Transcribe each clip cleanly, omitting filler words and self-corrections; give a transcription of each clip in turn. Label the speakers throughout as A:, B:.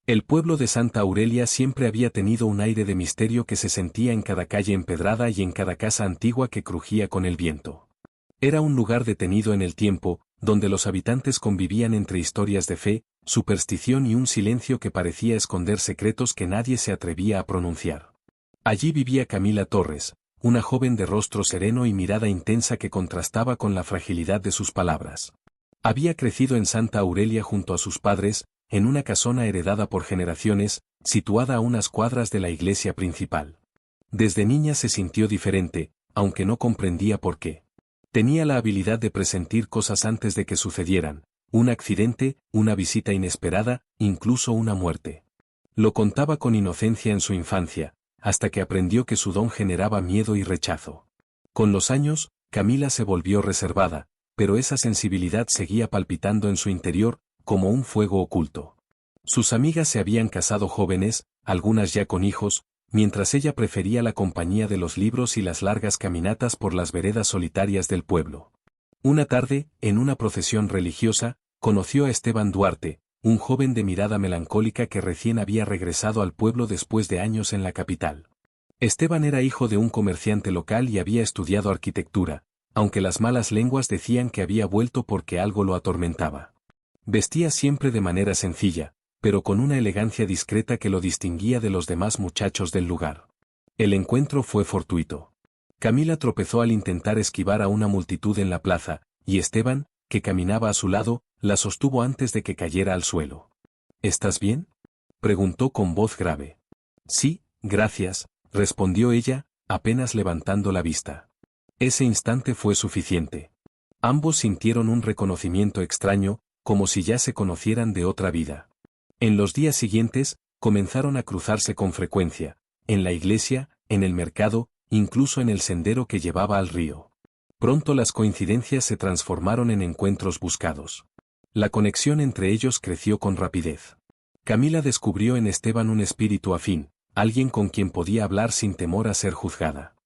A: El pueblo de Santa Aurelia siempre había tenido un aire de misterio que se sentía en cada calle empedrada y en cada casa antigua que crujía con el viento. Era un lugar detenido en el tiempo, donde los habitantes convivían entre historias de fe, superstición y un silencio que parecía esconder secretos que nadie se atrevía a pronunciar. Allí vivía Camila Torres, una joven de rostro sereno y mirada intensa que contrastaba con la fragilidad de sus palabras. Había crecido en Santa Aurelia junto a sus padres, en una casona heredada por generaciones, situada a unas cuadras de la iglesia principal. Desde niña se sintió diferente, aunque no comprendía por qué. Tenía la habilidad de presentir cosas antes de que sucedieran, un accidente, una visita inesperada, incluso una muerte. Lo contaba con inocencia en su infancia, hasta que aprendió que su don generaba miedo y rechazo. Con los años, Camila se volvió reservada, pero esa sensibilidad seguía palpitando en su interior, como un fuego oculto. Sus amigas se habían casado jóvenes, algunas ya con hijos, mientras ella prefería la compañía de los libros y las largas caminatas por las veredas solitarias del pueblo. Una tarde, en una procesión religiosa, conoció a Esteban Duarte, un joven de mirada melancólica que recién había regresado al pueblo después de años en la capital. Esteban era hijo de un comerciante local y había estudiado arquitectura, aunque las malas lenguas decían que había vuelto porque algo lo atormentaba. Vestía siempre de manera sencilla, pero con una elegancia discreta que lo distinguía de los demás muchachos del lugar. El encuentro fue fortuito. Camila tropezó al intentar esquivar a una multitud en la plaza, y Esteban, que caminaba a su lado, la sostuvo antes de que cayera al suelo. ¿Estás bien?, preguntó con voz grave. Sí, gracias, respondió ella, apenas levantando la vista. Ese instante fue suficiente. Ambos sintieron un reconocimiento extraño, como si ya se conocieran de otra vida. En los días siguientes, comenzaron a cruzarse con frecuencia, en la iglesia, en el mercado, incluso en el sendero que llevaba al río. Pronto las coincidencias se transformaron en encuentros buscados. La conexión entre ellos creció con rapidez. Camila descubrió en Esteban un espíritu afín, alguien con quien podía hablar sin temor a ser juzgada.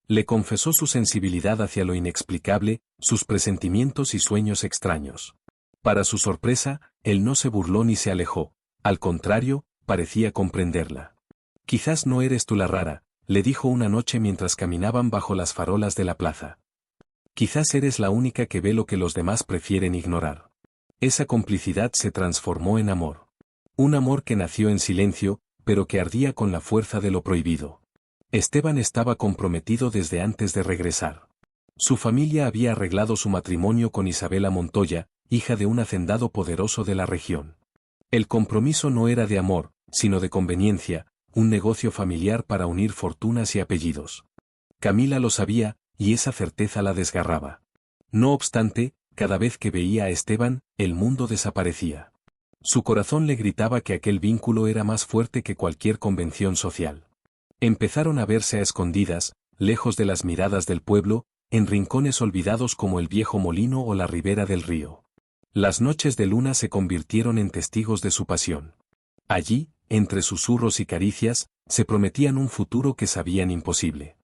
A: Le confesó su sensibilidad hacia lo inexplicable, sus presentimientos y sueños extraños. Para su sorpresa, él no se burló ni se alejó, al contrario, parecía comprenderla. Quizás no eres tú la rara, le dijo una noche mientras caminaban bajo las farolas de la plaza. Quizás eres la única que ve lo que los demás prefieren ignorar. Esa complicidad se transformó en amor. Un amor que nació en silencio, pero que ardía con la fuerza de lo prohibido. Esteban estaba comprometido desde antes de regresar. Su familia había arreglado su matrimonio con Isabela Montoya, hija de un hacendado poderoso de la región. El compromiso no era de amor, sino de conveniencia, un negocio familiar para unir fortunas y apellidos. Camila lo sabía, y esa certeza la desgarraba. No obstante, cada vez que veía a Esteban, el mundo desaparecía. Su corazón le gritaba que aquel vínculo era más fuerte que cualquier convención social. Empezaron a verse a escondidas, lejos de las miradas del pueblo, en rincones olvidados como el viejo molino o la ribera del río. Las noches de luna se convirtieron en testigos de su pasión. Allí, entre susurros y caricias, se prometían un futuro que sabían imposible.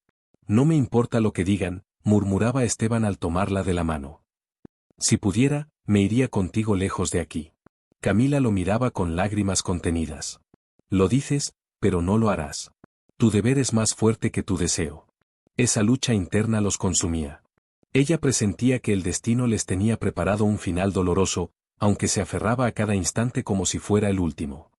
A: No me importa lo que digan, murmuraba Esteban al tomarla de la mano. Si pudiera, me iría contigo lejos de aquí. Camila lo miraba con lágrimas contenidas. Lo dices, pero no lo harás. Tu deber es más fuerte que tu deseo. Esa lucha interna los consumía. Ella presentía que el destino les tenía preparado un final doloroso, aunque se aferraba a cada instante como si fuera el último.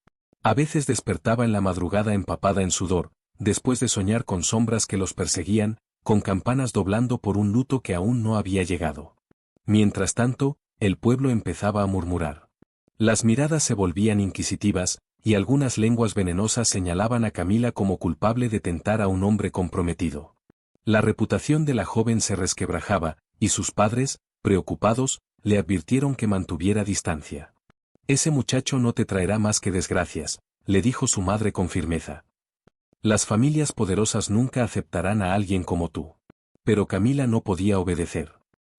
A: A veces despertaba en la madrugada empapada en sudor, después de soñar con sombras que los perseguían, con campanas doblando por un luto que aún no había llegado. Mientras tanto, el pueblo empezaba a murmurar. Las miradas se volvían inquisitivas, y algunas lenguas venenosas señalaban a Camila como culpable de tentar a un hombre comprometido. La reputación de la joven se resquebrajaba, y sus padres, preocupados, le advirtieron que mantuviera distancia. Ese muchacho no te traerá más que desgracias, le dijo su madre con firmeza. Las familias poderosas nunca aceptarán a alguien como tú. Pero Camila no podía obedecer.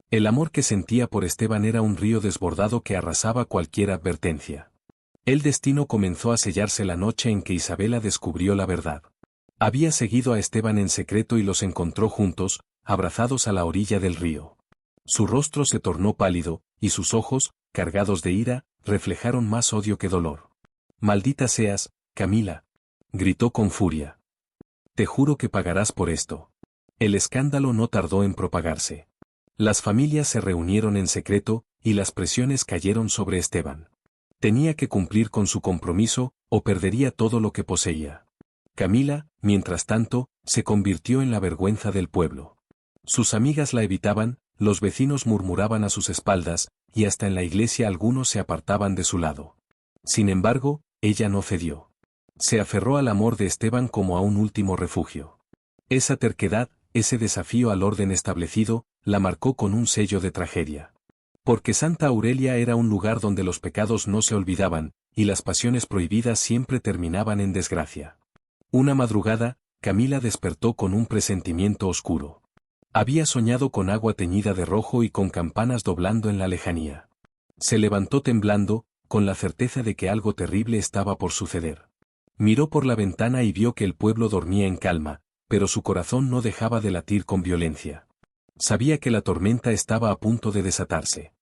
A: El amor que sentía por Esteban era un río desbordado que arrasaba cualquier advertencia. El destino comenzó a sellarse la noche en que Isabela descubrió la verdad. Había seguido a Esteban en secreto y los encontró juntos, abrazados a la orilla del río. Su rostro se tornó pálido, y sus ojos, cargados de ira, reflejaron más odio que dolor. Maldita seas, Camila, gritó con furia. Te juro que pagarás por esto. El escándalo no tardó en propagarse. Las familias se reunieron en secreto, y las presiones cayeron sobre Esteban. Tenía que cumplir con su compromiso, o perdería todo lo que poseía. Camila, mientras tanto, se convirtió en la vergüenza del pueblo. Sus amigas la evitaban, los vecinos murmuraban a sus espaldas, y hasta en la iglesia algunos se apartaban de su lado. Sin embargo, ella no cedió. Se aferró al amor de Esteban como a un último refugio. Esa terquedad, ese desafío al orden establecido, la marcó con un sello de tragedia. Porque Santa Aurelia era un lugar donde los pecados no se olvidaban, y las pasiones prohibidas siempre terminaban en desgracia. Una madrugada, Camila despertó con un presentimiento oscuro. Había soñado con agua teñida de rojo y con campanas doblando en la lejanía. Se levantó temblando, con la certeza de que algo terrible estaba por suceder. Miró por la ventana y vio que el pueblo dormía en calma, pero su corazón no dejaba de latir con violencia. Sabía que la tormenta estaba a punto de desatarse.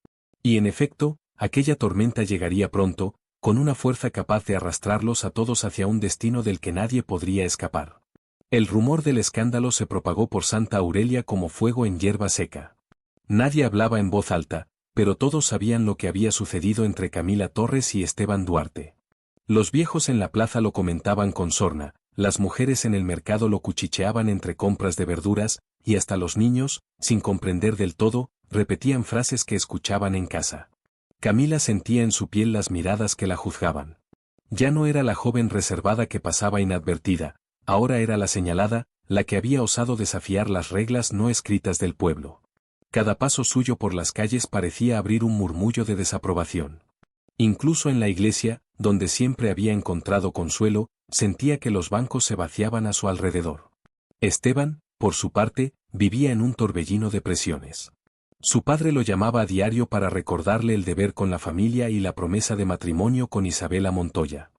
A: Y en efecto, aquella tormenta llegaría pronto, con una fuerza capaz de arrastrarlos a todos hacia un destino del que nadie podría escapar. El rumor del escándalo se propagó por Santa Aurelia como fuego en hierba seca. Nadie hablaba en voz alta, pero todos sabían lo que había sucedido entre Camila Torres y Esteban Duarte. Los viejos en la plaza lo comentaban con sorna, las mujeres en el mercado lo cuchicheaban entre compras de verduras, y hasta los niños, sin comprender del todo, repetían frases que escuchaban en casa. Camila sentía en su piel las miradas que la juzgaban. Ya no era la joven reservada que pasaba inadvertida, ahora era la señalada, la que había osado desafiar las reglas no escritas del pueblo. Cada paso suyo por las calles parecía abrir un murmullo de desaprobación. Incluso en la iglesia, donde siempre había encontrado consuelo, sentía que los bancos se vaciaban a su alrededor. Esteban, por su parte, vivía en un torbellino de presiones. Su padre lo llamaba a diario para recordarle el deber con la familia y la promesa de matrimonio con Isabela Montoya.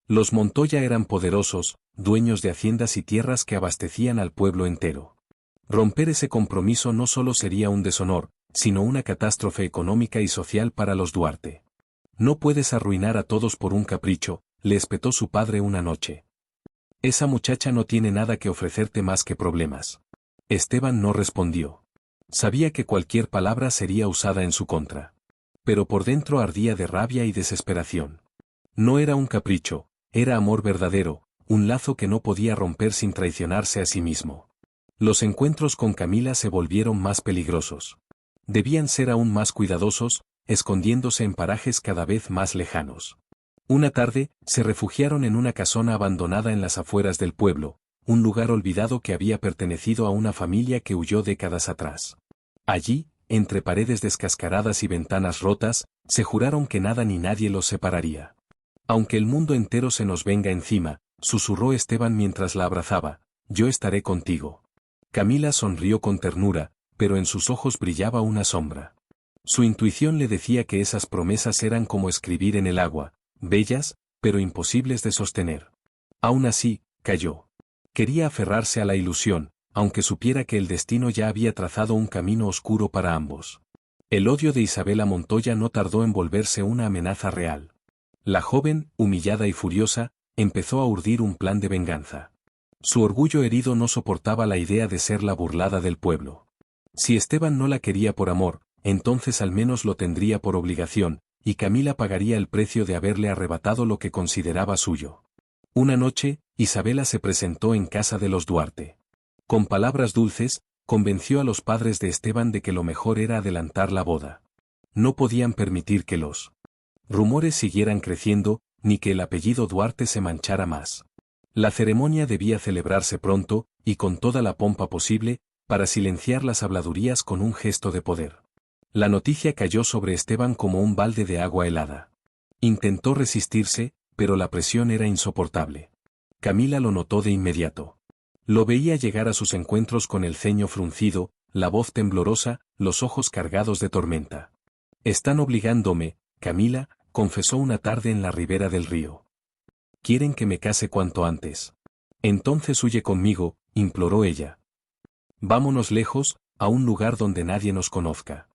A: Los Montoya eran poderosos, dueños de haciendas y tierras que abastecían al pueblo entero. Romper ese compromiso no solo sería un deshonor, sino una catástrofe económica y social para los Duarte. No puedes arruinar a todos por un capricho, le espetó su padre una noche. Esa muchacha no tiene nada que ofrecerte más que problemas. Esteban no respondió. Sabía que cualquier palabra sería usada en su contra. Pero por dentro ardía de rabia y desesperación. No era un capricho, era amor verdadero, un lazo que no podía romper sin traicionarse a sí mismo. Los encuentros con Camila se volvieron más peligrosos. Debían ser aún más cuidadosos, escondiéndose en parajes cada vez más lejanos. Una tarde, se refugiaron en una casona abandonada en las afueras del pueblo, un lugar olvidado que había pertenecido a una familia que huyó décadas atrás. Allí, entre paredes descascaradas y ventanas rotas, se juraron que nada ni nadie los separaría. Aunque el mundo entero se nos venga encima, susurró Esteban mientras la abrazaba, yo estaré contigo. Camila sonrió con ternura, pero en sus ojos brillaba una sombra. Su intuición le decía que esas promesas eran como escribir en el agua, bellas, pero imposibles de sostener. Aún así, calló. Quería aferrarse a la ilusión, aunque supiera que el destino ya había trazado un camino oscuro para ambos. El odio de Isabela Montoya no tardó en volverse una amenaza real. La joven, humillada y furiosa, empezó a urdir un plan de venganza. Su orgullo herido no soportaba la idea de ser la burlada del pueblo. Si Esteban no la quería por amor, entonces al menos lo tendría por obligación, y Camila pagaría el precio de haberle arrebatado lo que consideraba suyo. Una noche, Isabela se presentó en casa de los Duarte. Con palabras dulces, convenció a los padres de Esteban de que lo mejor era adelantar la boda. No podían permitir que los rumores siguieran creciendo, ni que el apellido Duarte se manchara más. La ceremonia debía celebrarse pronto, y con toda la pompa posible, para silenciar las habladurías con un gesto de poder. La noticia cayó sobre Esteban como un balde de agua helada. Intentó resistirse, pero la presión era insoportable. Camila lo notó de inmediato. Lo veía llegar a sus encuentros con el ceño fruncido, la voz temblorosa, los ojos cargados de tormenta. Están obligándome, Camila, confesó una tarde en la ribera del río. Quieren que me case cuanto antes. Entonces huye conmigo, imploró ella. Vámonos lejos, a un lugar donde nadie nos conozca.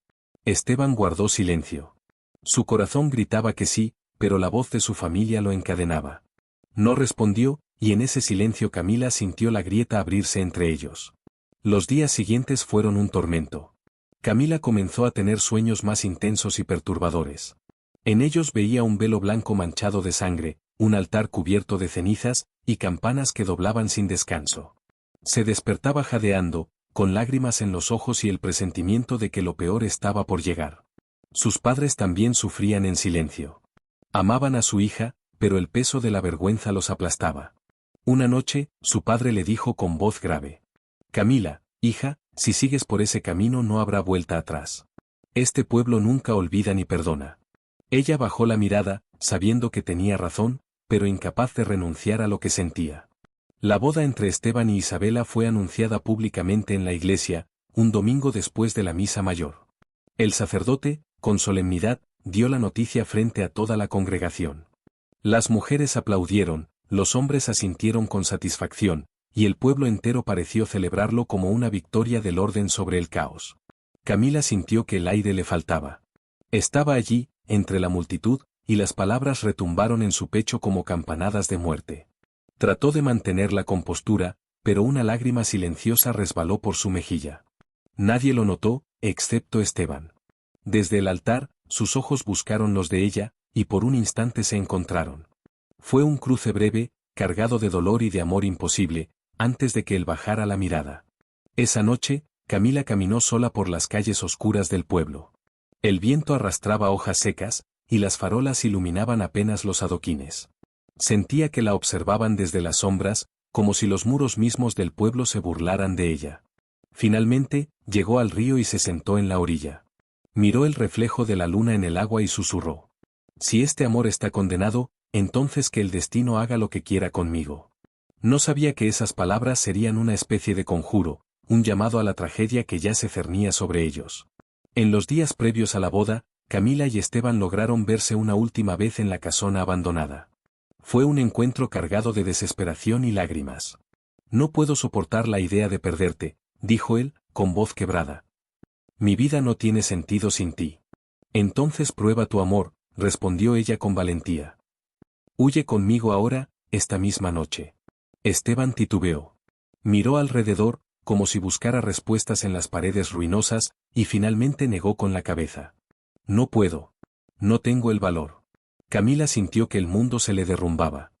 A: Esteban guardó silencio. Su corazón gritaba que sí, pero la voz de su familia lo encadenaba. No respondió, y en ese silencio Camila sintió la grieta abrirse entre ellos. Los días siguientes fueron un tormento. Camila comenzó a tener sueños más intensos y perturbadores. En ellos veía un velo blanco manchado de sangre, un altar cubierto de cenizas, y campanas que doblaban sin descanso. Se despertaba jadeando, con lágrimas en los ojos y el presentimiento de que lo peor estaba por llegar. Sus padres también sufrían en silencio. Amaban a su hija, pero el peso de la vergüenza los aplastaba. Una noche, su padre le dijo con voz grave: «Camila, hija, si sigues por ese camino no habrá vuelta atrás. Este pueblo nunca olvida ni perdona». Ella bajó la mirada, sabiendo que tenía razón, pero incapaz de renunciar a lo que sentía. La boda entre Esteban y Isabela fue anunciada públicamente en la iglesia, un domingo después de la misa mayor. El sacerdote, con solemnidad, dio la noticia frente a toda la congregación. Las mujeres aplaudieron, los hombres asintieron con satisfacción, y el pueblo entero pareció celebrarlo como una victoria del orden sobre el caos. Camila sintió que el aire le faltaba. Estaba allí, entre la multitud, y las palabras retumbaron en su pecho como campanadas de muerte. Trató de mantener la compostura, pero una lágrima silenciosa resbaló por su mejilla. Nadie lo notó, excepto Esteban. Desde el altar, sus ojos buscaron los de ella, y por un instante se encontraron. Fue un cruce breve, cargado de dolor y de amor imposible, antes de que él bajara la mirada. Esa noche, Camila caminó sola por las calles oscuras del pueblo. El viento arrastraba hojas secas, y las farolas iluminaban apenas los adoquines. Sentía que la observaban desde las sombras, como si los muros mismos del pueblo se burlaran de ella. Finalmente, llegó al río y se sentó en la orilla. Miró el reflejo de la luna en el agua y susurró: «Si este amor está condenado, entonces que el destino haga lo que quiera conmigo». No sabía que esas palabras serían una especie de conjuro, un llamado a la tragedia que ya se cernía sobre ellos. En los días previos a la boda, Camila y Esteban lograron verse una última vez en la casona abandonada. Fue un encuentro cargado de desesperación y lágrimas. «No puedo soportar la idea de perderte», dijo él, con voz quebrada. «Mi vida no tiene sentido sin ti». «Entonces prueba tu amor», respondió ella con valentía. «Huye conmigo ahora, esta misma noche». Esteban titubeó. Miró alrededor, como si buscara respuestas en las paredes ruinosas, y finalmente negó con la cabeza. «No puedo. No tengo el valor». Camila sintió que el mundo se le derrumbaba.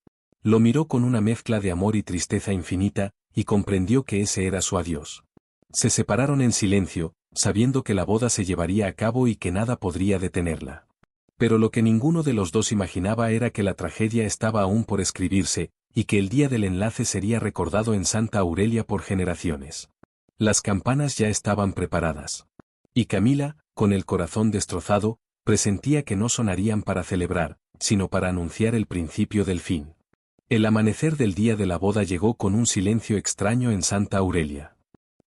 A: Lo miró con una mezcla de amor y tristeza infinita, y comprendió que ese era su adiós. Se separaron en silencio, sabiendo que la boda se llevaría a cabo y que nada podría detenerla. Pero lo que ninguno de los dos imaginaba era que la tragedia estaba aún por escribirse, y que el día del enlace sería recordado en Santa Aurelia por generaciones. Las campanas ya estaban preparadas. Y Camila, con el corazón destrozado, presentía que no sonarían para celebrar, sino para anunciar el principio del fin. El amanecer del día de la boda llegó con un silencio extraño en Santa Aurelia.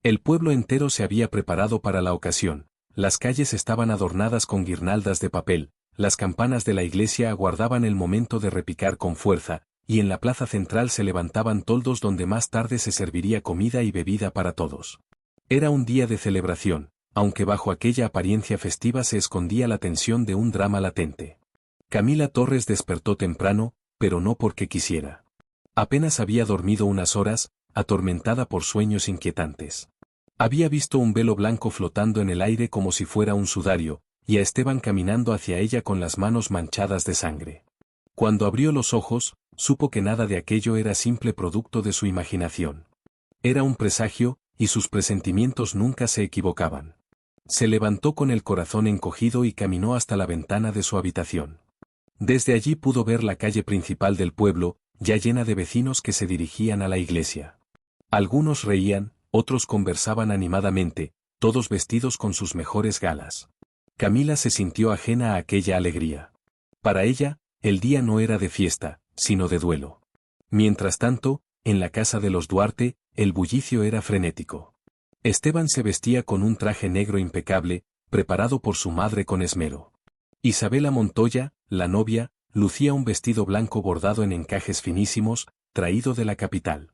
A: El pueblo entero se había preparado para la ocasión, las calles estaban adornadas con guirnaldas de papel, las campanas de la iglesia aguardaban el momento de repicar con fuerza, y en la plaza central se levantaban toldos donde más tarde se serviría comida y bebida para todos. Era un día de celebración, aunque bajo aquella apariencia festiva se escondía la tensión de un drama latente. Camila Torres despertó temprano, pero no porque quisiera. Apenas había dormido unas horas, atormentada por sueños inquietantes. Había visto un velo blanco flotando en el aire como si fuera un sudario, y a Esteban caminando hacia ella con las manos manchadas de sangre. Cuando abrió los ojos, supo que nada de aquello era simple producto de su imaginación. Era un presagio, y sus presentimientos nunca se equivocaban. Se levantó con el corazón encogido y caminó hasta la ventana de su habitación. Desde allí pudo ver la calle principal del pueblo, ya llena de vecinos que se dirigían a la iglesia. Algunos reían, otros conversaban animadamente, todos vestidos con sus mejores galas. Camila se sintió ajena a aquella alegría. Para ella, el día no era de fiesta, sino de duelo. Mientras tanto, en la casa de los Duarte, el bullicio era frenético. Esteban se vestía con un traje negro impecable, preparado por su madre con esmero. Isabela Montoya, la novia, lucía un vestido blanco bordado en encajes finísimos, traído de la capital.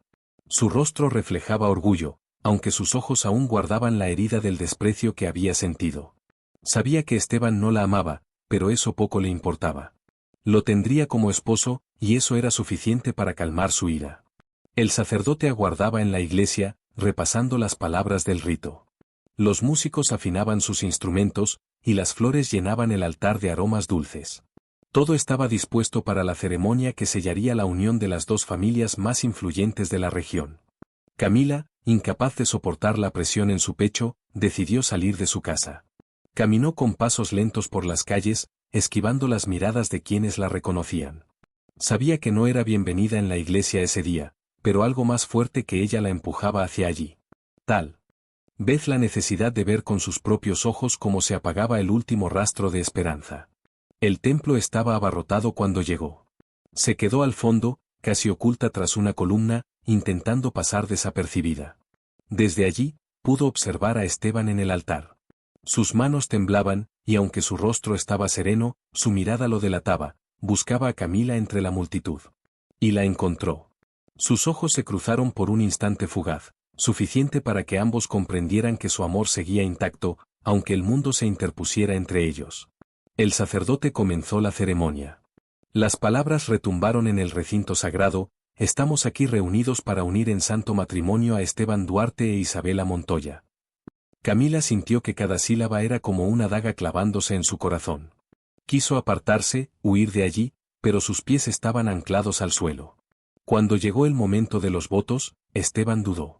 A: Su rostro reflejaba orgullo, aunque sus ojos aún guardaban la herida del desprecio que había sentido. Sabía que Esteban no la amaba, pero eso poco le importaba. Lo tendría como esposo, y eso era suficiente para calmar su ira. El sacerdote aguardaba en la iglesia, repasando las palabras del rito. Los músicos afinaban sus instrumentos, y las flores llenaban el altar de aromas dulces. Todo estaba dispuesto para la ceremonia que sellaría la unión de las dos familias más influyentes de la región. Camila, incapaz de soportar la presión en su pecho, decidió salir de su casa. Caminó con pasos lentos por las calles, esquivando las miradas de quienes la reconocían. Sabía que no era bienvenida en la iglesia ese día, pero algo más fuerte que ella la empujaba hacia allí. Tal vez la necesidad de ver con sus propios ojos cómo se apagaba el último rastro de esperanza. El templo estaba abarrotado cuando llegó. Se quedó al fondo, casi oculta tras una columna, intentando pasar desapercibida. Desde allí, pudo observar a Esteban en el altar. Sus manos temblaban, y aunque su rostro estaba sereno, su mirada lo delataba, buscaba a Camila entre la multitud. Y la encontró. Sus ojos se cruzaron por un instante fugaz, suficiente para que ambos comprendieran que su amor seguía intacto, aunque el mundo se interpusiera entre ellos. El sacerdote comenzó la ceremonia. Las palabras retumbaron en el recinto sagrado: estamos aquí reunidos para unir en santo matrimonio a Esteban Duarte e Isabela Montoya. Camila sintió que cada sílaba era como una daga clavándose en su corazón. Quiso apartarse, huir de allí, pero sus pies estaban anclados al suelo. Cuando llegó el momento de los votos, Esteban dudó.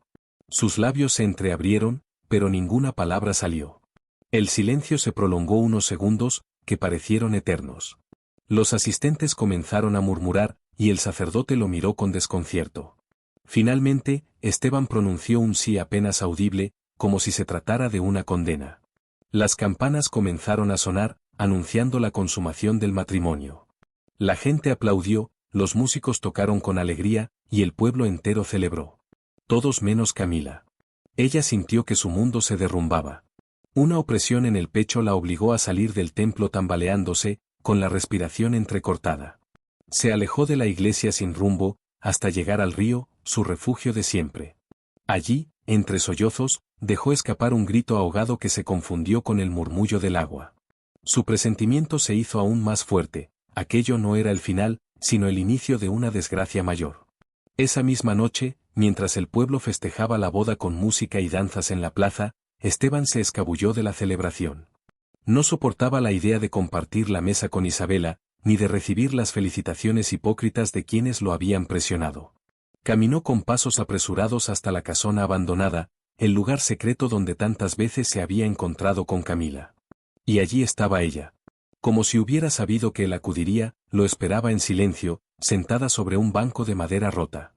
A: Sus labios se entreabrieron, pero ninguna palabra salió. El silencio se prolongó unos segundos, que parecieron eternos. Los asistentes comenzaron a murmurar, y el sacerdote lo miró con desconcierto. Finalmente, Esteban pronunció un sí apenas audible, como si se tratara de una condena. Las campanas comenzaron a sonar, anunciando la consumación del matrimonio. La gente aplaudió, los músicos tocaron con alegría, y el pueblo entero celebró. Todos menos Camila. Ella sintió que su mundo se derrumbaba. Una opresión en el pecho la obligó a salir del templo tambaleándose, con la respiración entrecortada. Se alejó de la iglesia sin rumbo, hasta llegar al río, su refugio de siempre. Allí, entre sollozos, dejó escapar un grito ahogado que se confundió con el murmullo del agua. Su presentimiento se hizo aún más fuerte: aquello no era el final, sino el inicio de una desgracia mayor. Esa misma noche, mientras el pueblo festejaba la boda con música y danzas en la plaza, Esteban se escabulló de la celebración. No soportaba la idea de compartir la mesa con Isabela, ni de recibir las felicitaciones hipócritas de quienes lo habían presionado. Caminó con pasos apresurados hasta la casona abandonada, el lugar secreto donde tantas veces se había encontrado con Camila. Y allí estaba ella. Como si hubiera sabido que él acudiría, lo esperaba en silencio, sentada sobre un banco de madera rota.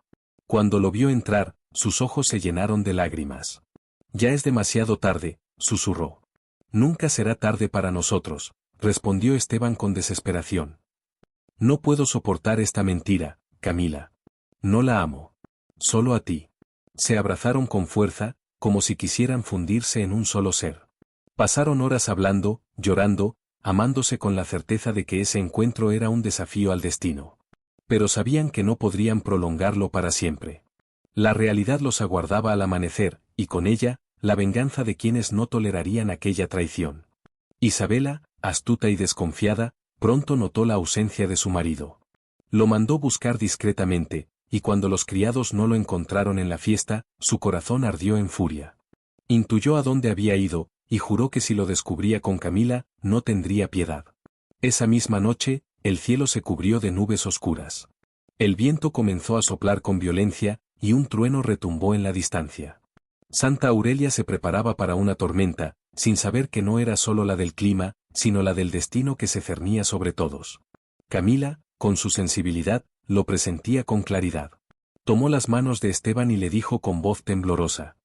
A: Cuando lo vio entrar, sus ojos se llenaron de lágrimas. Ya es demasiado tarde, susurró. Nunca será tarde para nosotros, respondió Esteban con desesperación. No puedo soportar esta mentira, Camila. No la amo. Solo a ti. Se abrazaron con fuerza, como si quisieran fundirse en un solo ser. Pasaron horas hablando, llorando, amándose con la certeza de que ese encuentro era un desafío al destino. Pero sabían que no podrían prolongarlo para siempre. La realidad los aguardaba al amanecer, y con ella, la venganza de quienes no tolerarían aquella traición. Isabela, astuta y desconfiada, pronto notó la ausencia de su marido. Lo mandó buscar discretamente, y cuando los criados no lo encontraron en la fiesta, su corazón ardió en furia. Intuyó a dónde había ido, y juró que si lo descubría con Camila, no tendría piedad. Esa misma noche, el cielo se cubrió de nubes oscuras. El viento comenzó a soplar con violencia, y un trueno retumbó en la distancia. Santa Aurelia se preparaba para una tormenta, sin saber que no era solo la del clima, sino la del destino que se cernía sobre todos. Camila, con su sensibilidad, lo presentía con claridad. Tomó las manos de Esteban y le dijo con voz temblorosa: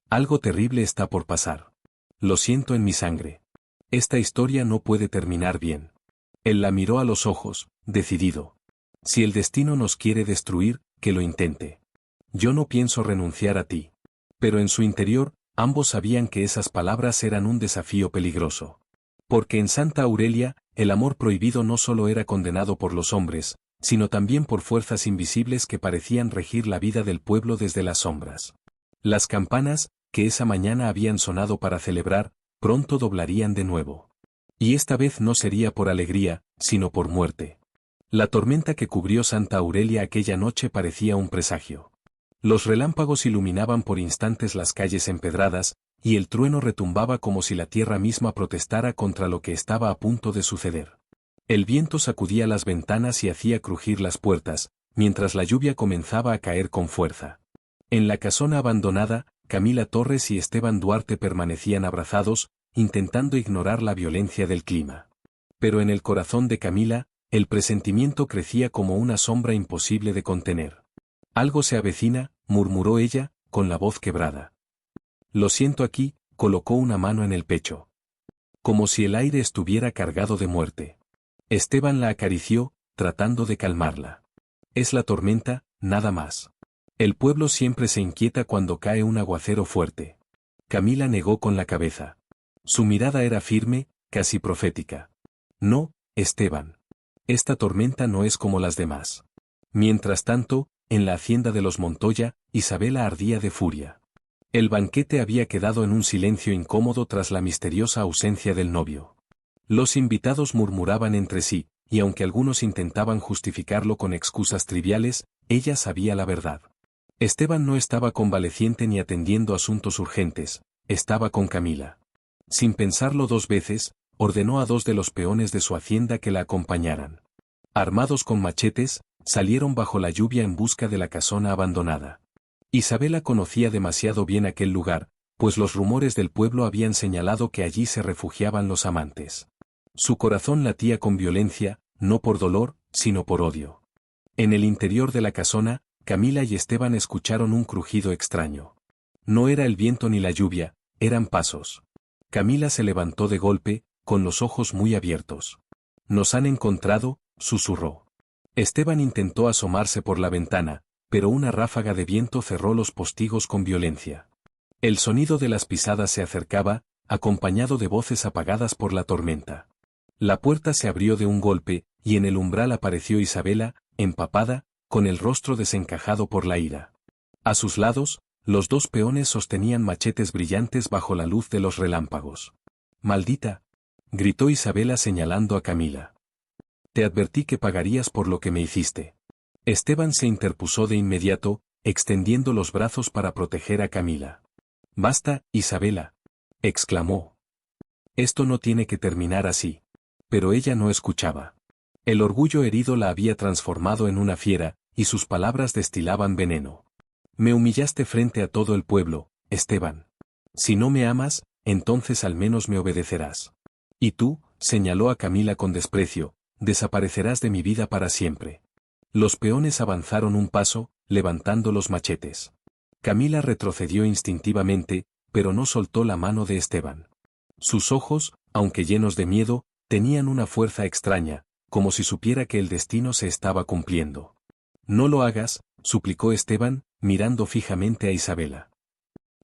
A: algo terrible está por pasar. Lo siento en mi sangre. Esta historia no puede terminar bien. Él la miró a los ojos, decidido. Si el destino nos quiere destruir, que lo intente. Yo no pienso renunciar a ti. Pero en su interior, ambos sabían que esas palabras eran un desafío peligroso. Porque en Santa Aurelia, el amor prohibido no solo era condenado por los hombres, sino también por fuerzas invisibles que parecían regir la vida del pueblo desde las sombras. Las campanas, que esa mañana habían sonado para celebrar, pronto doblarían de nuevo. Y esta vez no sería por alegría, sino por muerte. La tormenta que cubrió Santa Aurelia aquella noche parecía un presagio. Los relámpagos iluminaban por instantes las calles empedradas, y el trueno retumbaba como si la tierra misma protestara contra lo que estaba a punto de suceder. El viento sacudía las ventanas y hacía crujir las puertas, mientras la lluvia comenzaba a caer con fuerza. En la casona abandonada, Camila Torres y Esteban Duarte permanecían abrazados, intentando ignorar la violencia del clima. Pero en el corazón de Camila, el presentimiento crecía como una sombra imposible de contener. Algo se avecina, murmuró ella, con la voz quebrada. Lo siento aquí, colocó una mano en el pecho. Como si el aire estuviera cargado de muerte. Esteban la acarició, tratando de calmarla. Es la tormenta, nada más. El pueblo siempre se inquieta cuando cae un aguacero fuerte. Camila negó con la cabeza. Su mirada era firme, casi profética. No, Esteban. Esta tormenta no es como las demás. Mientras tanto, en la hacienda de los Montoya, Isabela ardía de furia. El banquete había quedado en un silencio incómodo tras la misteriosa ausencia del novio. Los invitados murmuraban entre sí, y aunque algunos intentaban justificarlo con excusas triviales, ella sabía la verdad. Esteban no estaba convaleciente ni atendiendo asuntos urgentes, estaba con Camila. Sin pensarlo dos veces, ordenó a dos de los peones de su hacienda que la acompañaran. Armados con machetes, salieron bajo la lluvia en busca de la casona abandonada. Isabela conocía demasiado bien aquel lugar, pues los rumores del pueblo habían señalado que allí se refugiaban los amantes. Su corazón latía con violencia, no por dolor, sino por odio. En el interior de la casona, Camila y Esteban escucharon un crujido extraño. No era el viento ni la lluvia, eran pasos. Camila se levantó de golpe, con los ojos muy abiertos. «Nos han encontrado», susurró. Esteban intentó asomarse por la ventana, pero una ráfaga de viento cerró los postigos con violencia. El sonido de las pisadas se acercaba, acompañado de voces apagadas por la tormenta. La puerta se abrió de un golpe, y en el umbral apareció Isabela, empapada, con el rostro desencajado por la ira. A sus lados, los dos peones sostenían machetes brillantes bajo la luz de los relámpagos. «¡Maldita!», gritó Isabela señalando a Camila. «Te advertí que pagarías por lo que me hiciste». Esteban se interpuso de inmediato, extendiendo los brazos para proteger a Camila. «Basta, Isabela», exclamó. «Esto no tiene que terminar así». Pero ella no escuchaba. El orgullo herido la había transformado en una fiera, y sus palabras destilaban veneno. «Me humillaste frente a todo el pueblo, Esteban. Si no me amas, entonces al menos me obedecerás. Y tú», señaló a Camila con desprecio, «desaparecerás de mi vida para siempre». Los peones avanzaron un paso, levantando los machetes. Camila retrocedió instintivamente, pero no soltó la mano de Esteban. Sus ojos, aunque llenos de miedo, tenían una fuerza extraña, como si supiera que el destino se estaba cumpliendo. «No lo hagas», suplicó Esteban, mirando fijamente a Isabela.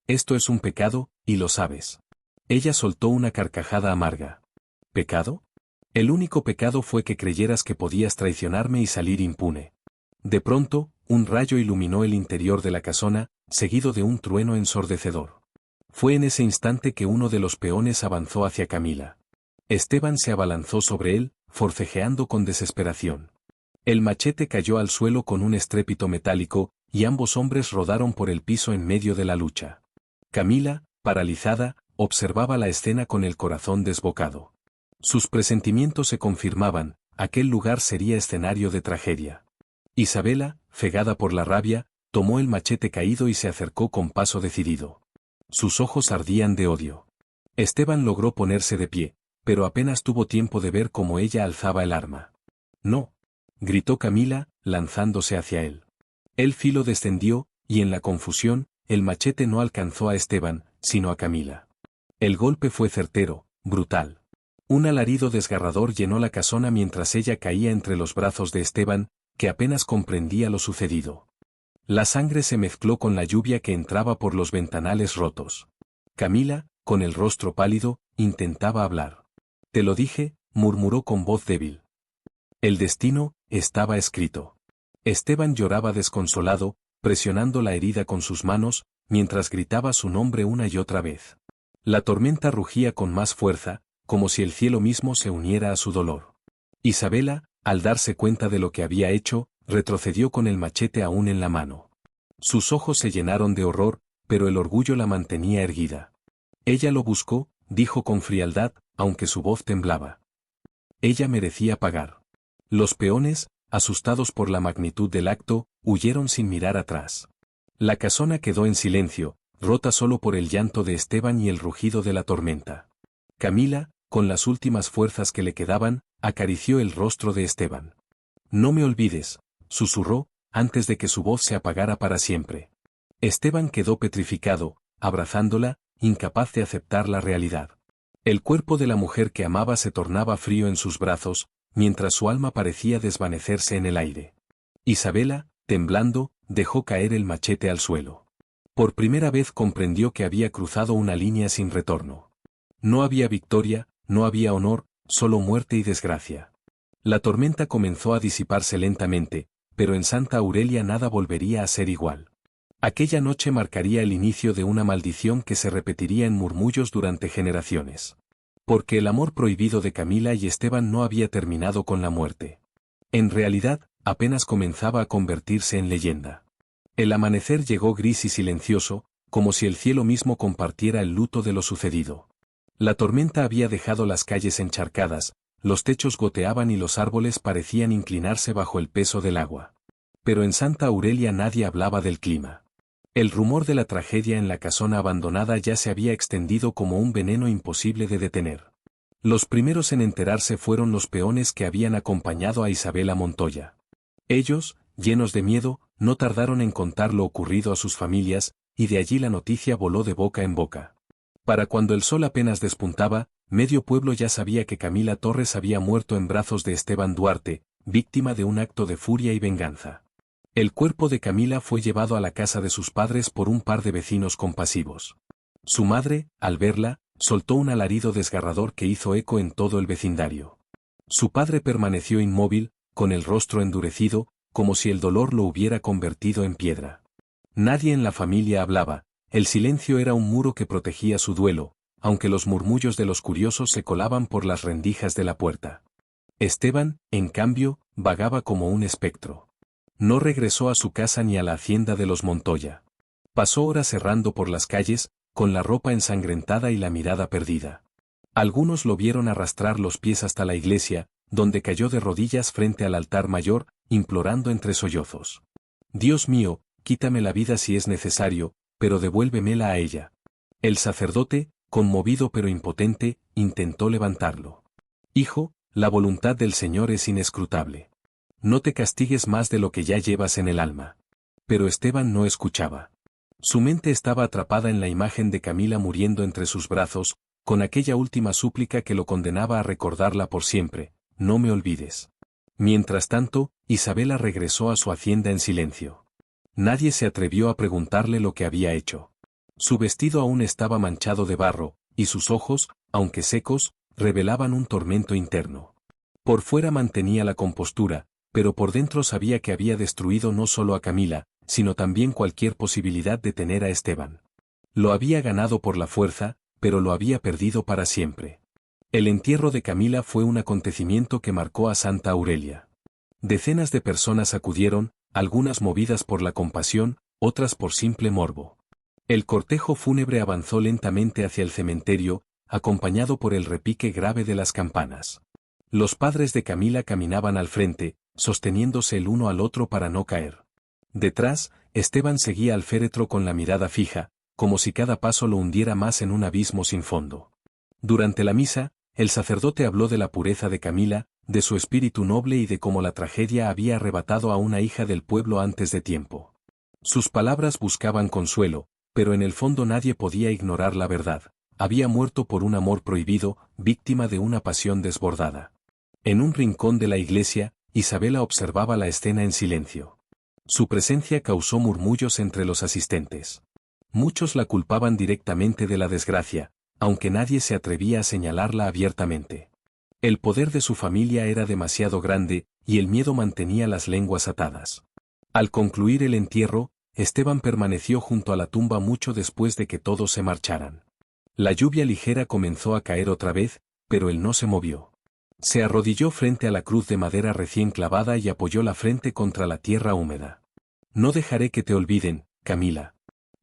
A: «Esto es un pecado, y lo sabes». Ella soltó una carcajada amarga. «¿Pecado? El único pecado fue que creyeras que podías traicionarme y salir impune». De pronto, un rayo iluminó el interior de la casona, seguido de un trueno ensordecedor. Fue en ese instante que uno de los peones avanzó hacia Camila. Esteban se abalanzó sobre él, forcejeando con desesperación. El machete cayó al suelo con un estrépito metálico, y ambos hombres rodaron por el piso en medio de la lucha. Camila, paralizada, observaba la escena con el corazón desbocado. Sus presentimientos se confirmaban, aquel lugar sería escenario de tragedia. Isabela, cegada por la rabia, tomó el machete caído y se acercó con paso decidido. Sus ojos ardían de odio. Esteban logró ponerse de pie, pero apenas tuvo tiempo de ver cómo ella alzaba el arma. «No», gritó Camila, lanzándose hacia él. El filo descendió, y en la confusión, el machete no alcanzó a Esteban, sino a Camila. El golpe fue certero, brutal. Un alarido desgarrador llenó la casona mientras ella caía entre los brazos de Esteban, que apenas comprendía lo sucedido. La sangre se mezcló con la lluvia que entraba por los ventanales rotos. Camila, con el rostro pálido, intentaba hablar. «Te lo dije», murmuró con voz débil. El destino estaba escrito. Esteban lloraba desconsolado, presionando la herida con sus manos, mientras gritaba su nombre una y otra vez. La tormenta rugía con más fuerza, como si el cielo mismo se uniera a su dolor. Isabela, Al darse cuenta de lo que había hecho, retrocedió con el machete aún en la mano. Sus ojos se llenaron de horror, pero el orgullo la mantenía erguida. Ella lo buscó, dijo con frialdad, aunque su voz temblaba. Ella merecía pagar. Los peones, asustados por la magnitud del acto, huyeron sin mirar atrás. La casona quedó en silencio, rota solo por el llanto de Esteban y el rugido de la tormenta. Camila, con las últimas fuerzas que le quedaban, acarició el rostro de Esteban. «No me olvides», susurró, antes de que su voz se apagara para siempre. Esteban quedó petrificado, abrazándola, incapaz de aceptar la realidad. El cuerpo de la mujer que amaba se tornaba frío en sus brazos, mientras su alma parecía desvanecerse en el aire. Isabela, temblando, dejó caer el machete al suelo. Por primera vez comprendió que había cruzado una línea sin retorno. No había victoria, no había honor, solo muerte y desgracia. La tormenta comenzó a disiparse lentamente, pero en Santa Aurelia nada volvería a ser igual. Aquella noche marcaría el inicio de una maldición que se repetiría en murmullos durante generaciones. Porque el amor prohibido de Camila y Esteban no había terminado con la muerte. En realidad, apenas comenzaba a convertirse en leyenda. El amanecer llegó gris y silencioso, como si el cielo mismo compartiera el luto de lo sucedido. La tormenta había dejado las calles encharcadas, los techos goteaban y los árboles parecían inclinarse bajo el peso del agua. Pero en Santa Aurelia nadie hablaba del clima. El rumor de la tragedia en la casona abandonada ya se había extendido como un veneno imposible de detener. Los primeros en enterarse fueron los peones que habían acompañado a Isabela Montoya. Ellos, llenos de miedo, no tardaron en contar lo ocurrido a sus familias, y de allí la noticia voló de boca en boca. Para cuando el sol apenas despuntaba, medio pueblo ya sabía que Camila Torres había muerto en brazos de Esteban Duarte, víctima de un acto de furia y venganza. El cuerpo de Camila fue llevado a la casa de sus padres por un par de vecinos compasivos. Su madre, al verla, soltó un alarido desgarrador que hizo eco en todo el vecindario. Su padre permaneció inmóvil, con el rostro endurecido, como si el dolor lo hubiera convertido en piedra. Nadie en la familia hablaba, el silencio era un muro que protegía su duelo, aunque los murmullos de los curiosos se colaban por las rendijas de la puerta. Esteban, en cambio, vagaba como un espectro. No regresó a su casa ni a la hacienda de los Montoya. Pasó horas errando por las calles, con la ropa ensangrentada y la mirada perdida. Algunos lo vieron arrastrar los pies hasta la iglesia, donde cayó de rodillas frente al altar mayor, implorando entre sollozos. «Dios mío, quítame la vida si es necesario, pero devuélvemela a ella». El sacerdote, conmovido pero impotente, intentó levantarlo. «Hijo, la voluntad del Señor es inescrutable. No te castigues más de lo que ya llevas en el alma». Pero Esteban no escuchaba. Su mente estaba atrapada en la imagen de Camila muriendo entre sus brazos, con aquella última súplica que lo condenaba a recordarla por siempre: «No me olvides». Mientras tanto, Isabela regresó a su hacienda en silencio. Nadie se atrevió a preguntarle lo que había hecho. Su vestido aún estaba manchado de barro, y sus ojos, aunque secos, revelaban un tormento interno. Por fuera mantenía la compostura, pero por dentro sabía que había destruido no solo a Camila, sino también cualquier posibilidad de tener a Esteban. Lo había ganado por la fuerza, pero lo había perdido para siempre. El entierro de Camila fue un acontecimiento que marcó a Santa Aurelia. Decenas de personas acudieron, algunas movidas por la compasión, otras por simple morbo. El cortejo fúnebre avanzó lentamente hacia el cementerio, acompañado por el repique grave de las campanas. Los padres de Camila caminaban al frente, sosteniéndose el uno al otro para no caer. Detrás, Esteban seguía al féretro con la mirada fija, como si cada paso lo hundiera más en un abismo sin fondo. Durante la misa, el sacerdote habló de la pureza de Camila, de su espíritu noble y de cómo la tragedia había arrebatado a una hija del pueblo antes de tiempo. Sus palabras buscaban consuelo, pero en el fondo nadie podía ignorar la verdad. Había muerto por un amor prohibido, víctima de una pasión desbordada. En un rincón de la iglesia, Isabela observaba la escena en silencio. Su presencia causó murmullos entre los asistentes. Muchos la culpaban directamente de la desgracia, aunque nadie se atrevía a señalarla abiertamente. El poder de su familia era demasiado grande, y el miedo mantenía las lenguas atadas. Al concluir el entierro, Esteban permaneció junto a la tumba mucho después de que todos se marcharan. La lluvia ligera comenzó a caer otra vez, pero él no se movió. Se arrodilló frente a la cruz de madera recién clavada y apoyó la frente contra la tierra húmeda. No dejaré que te olviden, Camila.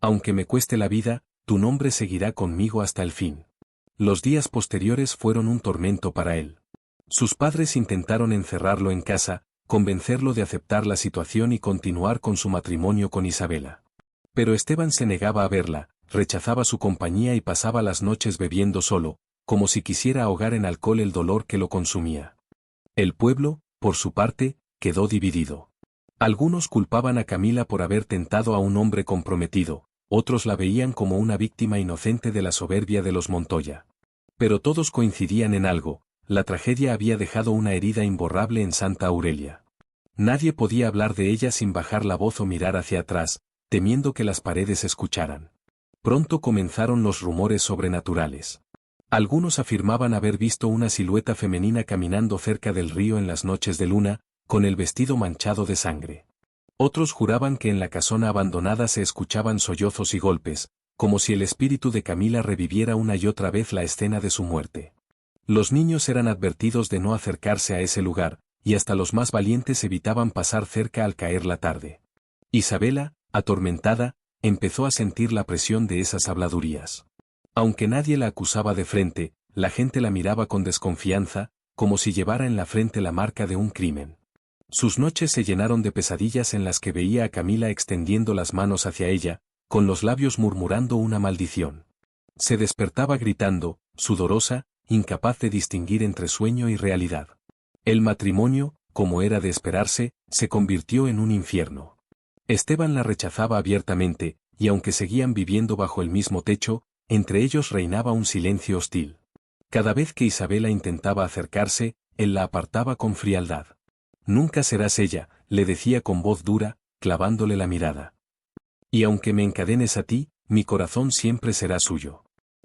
A: Aunque me cueste la vida, tu nombre seguirá conmigo hasta el fin. Los días posteriores fueron un tormento para él. Sus padres intentaron encerrarlo en casa, convencerlo de aceptar la situación y continuar con su matrimonio con Isabela. Pero Esteban se negaba a verla, rechazaba su compañía y pasaba las noches bebiendo solo, como si quisiera ahogar en alcohol el dolor que lo consumía. El pueblo, por su parte, quedó dividido. Algunos culpaban a Camila por haber tentado a un hombre comprometido, otros la veían como una víctima inocente de la soberbia de los Montoya. Pero todos coincidían en algo: la tragedia había dejado una herida imborrable en Santa Aurelia. Nadie podía hablar de ella sin bajar la voz o mirar hacia atrás, temiendo que las paredes escucharan. Pronto comenzaron los rumores sobrenaturales. Algunos afirmaban haber visto una silueta femenina caminando cerca del río en las noches de luna, con el vestido manchado de sangre. Otros juraban que en la casona abandonada se escuchaban sollozos y golpes, como si el espíritu de Camila reviviera una y otra vez la escena de su muerte. Los niños eran advertidos de no acercarse a ese lugar, y hasta los más valientes evitaban pasar cerca al caer la tarde. Isabela, atormentada, empezó a sentir la presión de esas habladurías. Aunque nadie la acusaba de frente, la gente la miraba con desconfianza, como si llevara en la frente la marca de un crimen. Sus noches se llenaron de pesadillas en las que veía a Camila extendiendo las manos hacia ella, con los labios murmurando una maldición. Se despertaba gritando, sudorosa, incapaz de distinguir entre sueño y realidad. El matrimonio, como era de esperarse, se convirtió en un infierno. Esteban la rechazaba abiertamente, y aunque seguían viviendo bajo el mismo techo, entre ellos reinaba un silencio hostil. Cada vez que Isabela intentaba acercarse, él la apartaba con frialdad. «Nunca serás ella», le decía con voz dura, clavándole la mirada. «Y aunque me encadenes a ti, mi corazón siempre será suyo».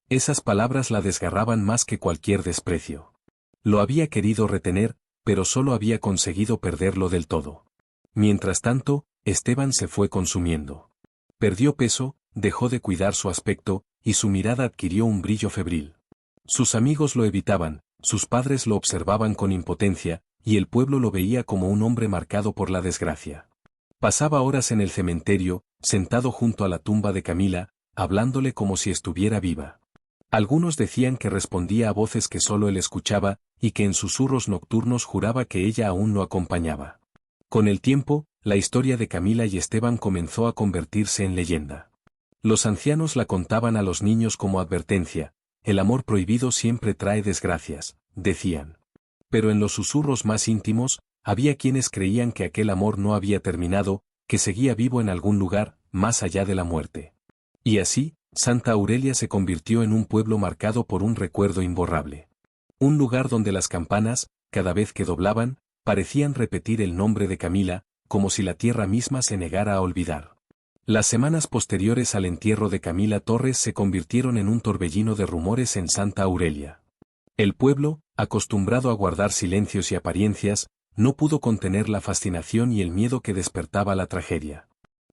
A: Esas palabras la desgarraban más que cualquier desprecio. Lo había querido retener, pero solo había conseguido perderlo del todo. Mientras tanto, Esteban se fue consumiendo. Perdió peso, dejó de cuidar su aspecto, y su mirada adquirió un brillo febril. Sus amigos lo evitaban, sus padres lo observaban con impotencia, y el pueblo lo veía como un hombre marcado por la desgracia. Pasaba horas en el cementerio, sentado junto a la tumba de Camila, hablándole como si estuviera viva. Algunos decían que respondía a voces que solo él escuchaba, y que en susurros nocturnos juraba que ella aún lo acompañaba. Con el tiempo, la historia de Camila y Esteban comenzó a convertirse en leyenda. Los ancianos la contaban a los niños como advertencia: el amor prohibido siempre trae desgracias, decían. Pero en los susurros más íntimos, había quienes creían que aquel amor no había terminado, que seguía vivo en algún lugar, más allá de la muerte. Y así, Santa Aurelia se convirtió en un pueblo marcado por un recuerdo imborrable. Un lugar donde las campanas, cada vez que doblaban, parecían repetir el nombre de Camila, como si la tierra misma se negara a olvidar. Las semanas posteriores al entierro de Camila Torres se convirtieron en un torbellino de rumores en Santa Aurelia. El pueblo, acostumbrado a guardar silencios y apariencias, no pudo contener la fascinación y el miedo que despertaba la tragedia.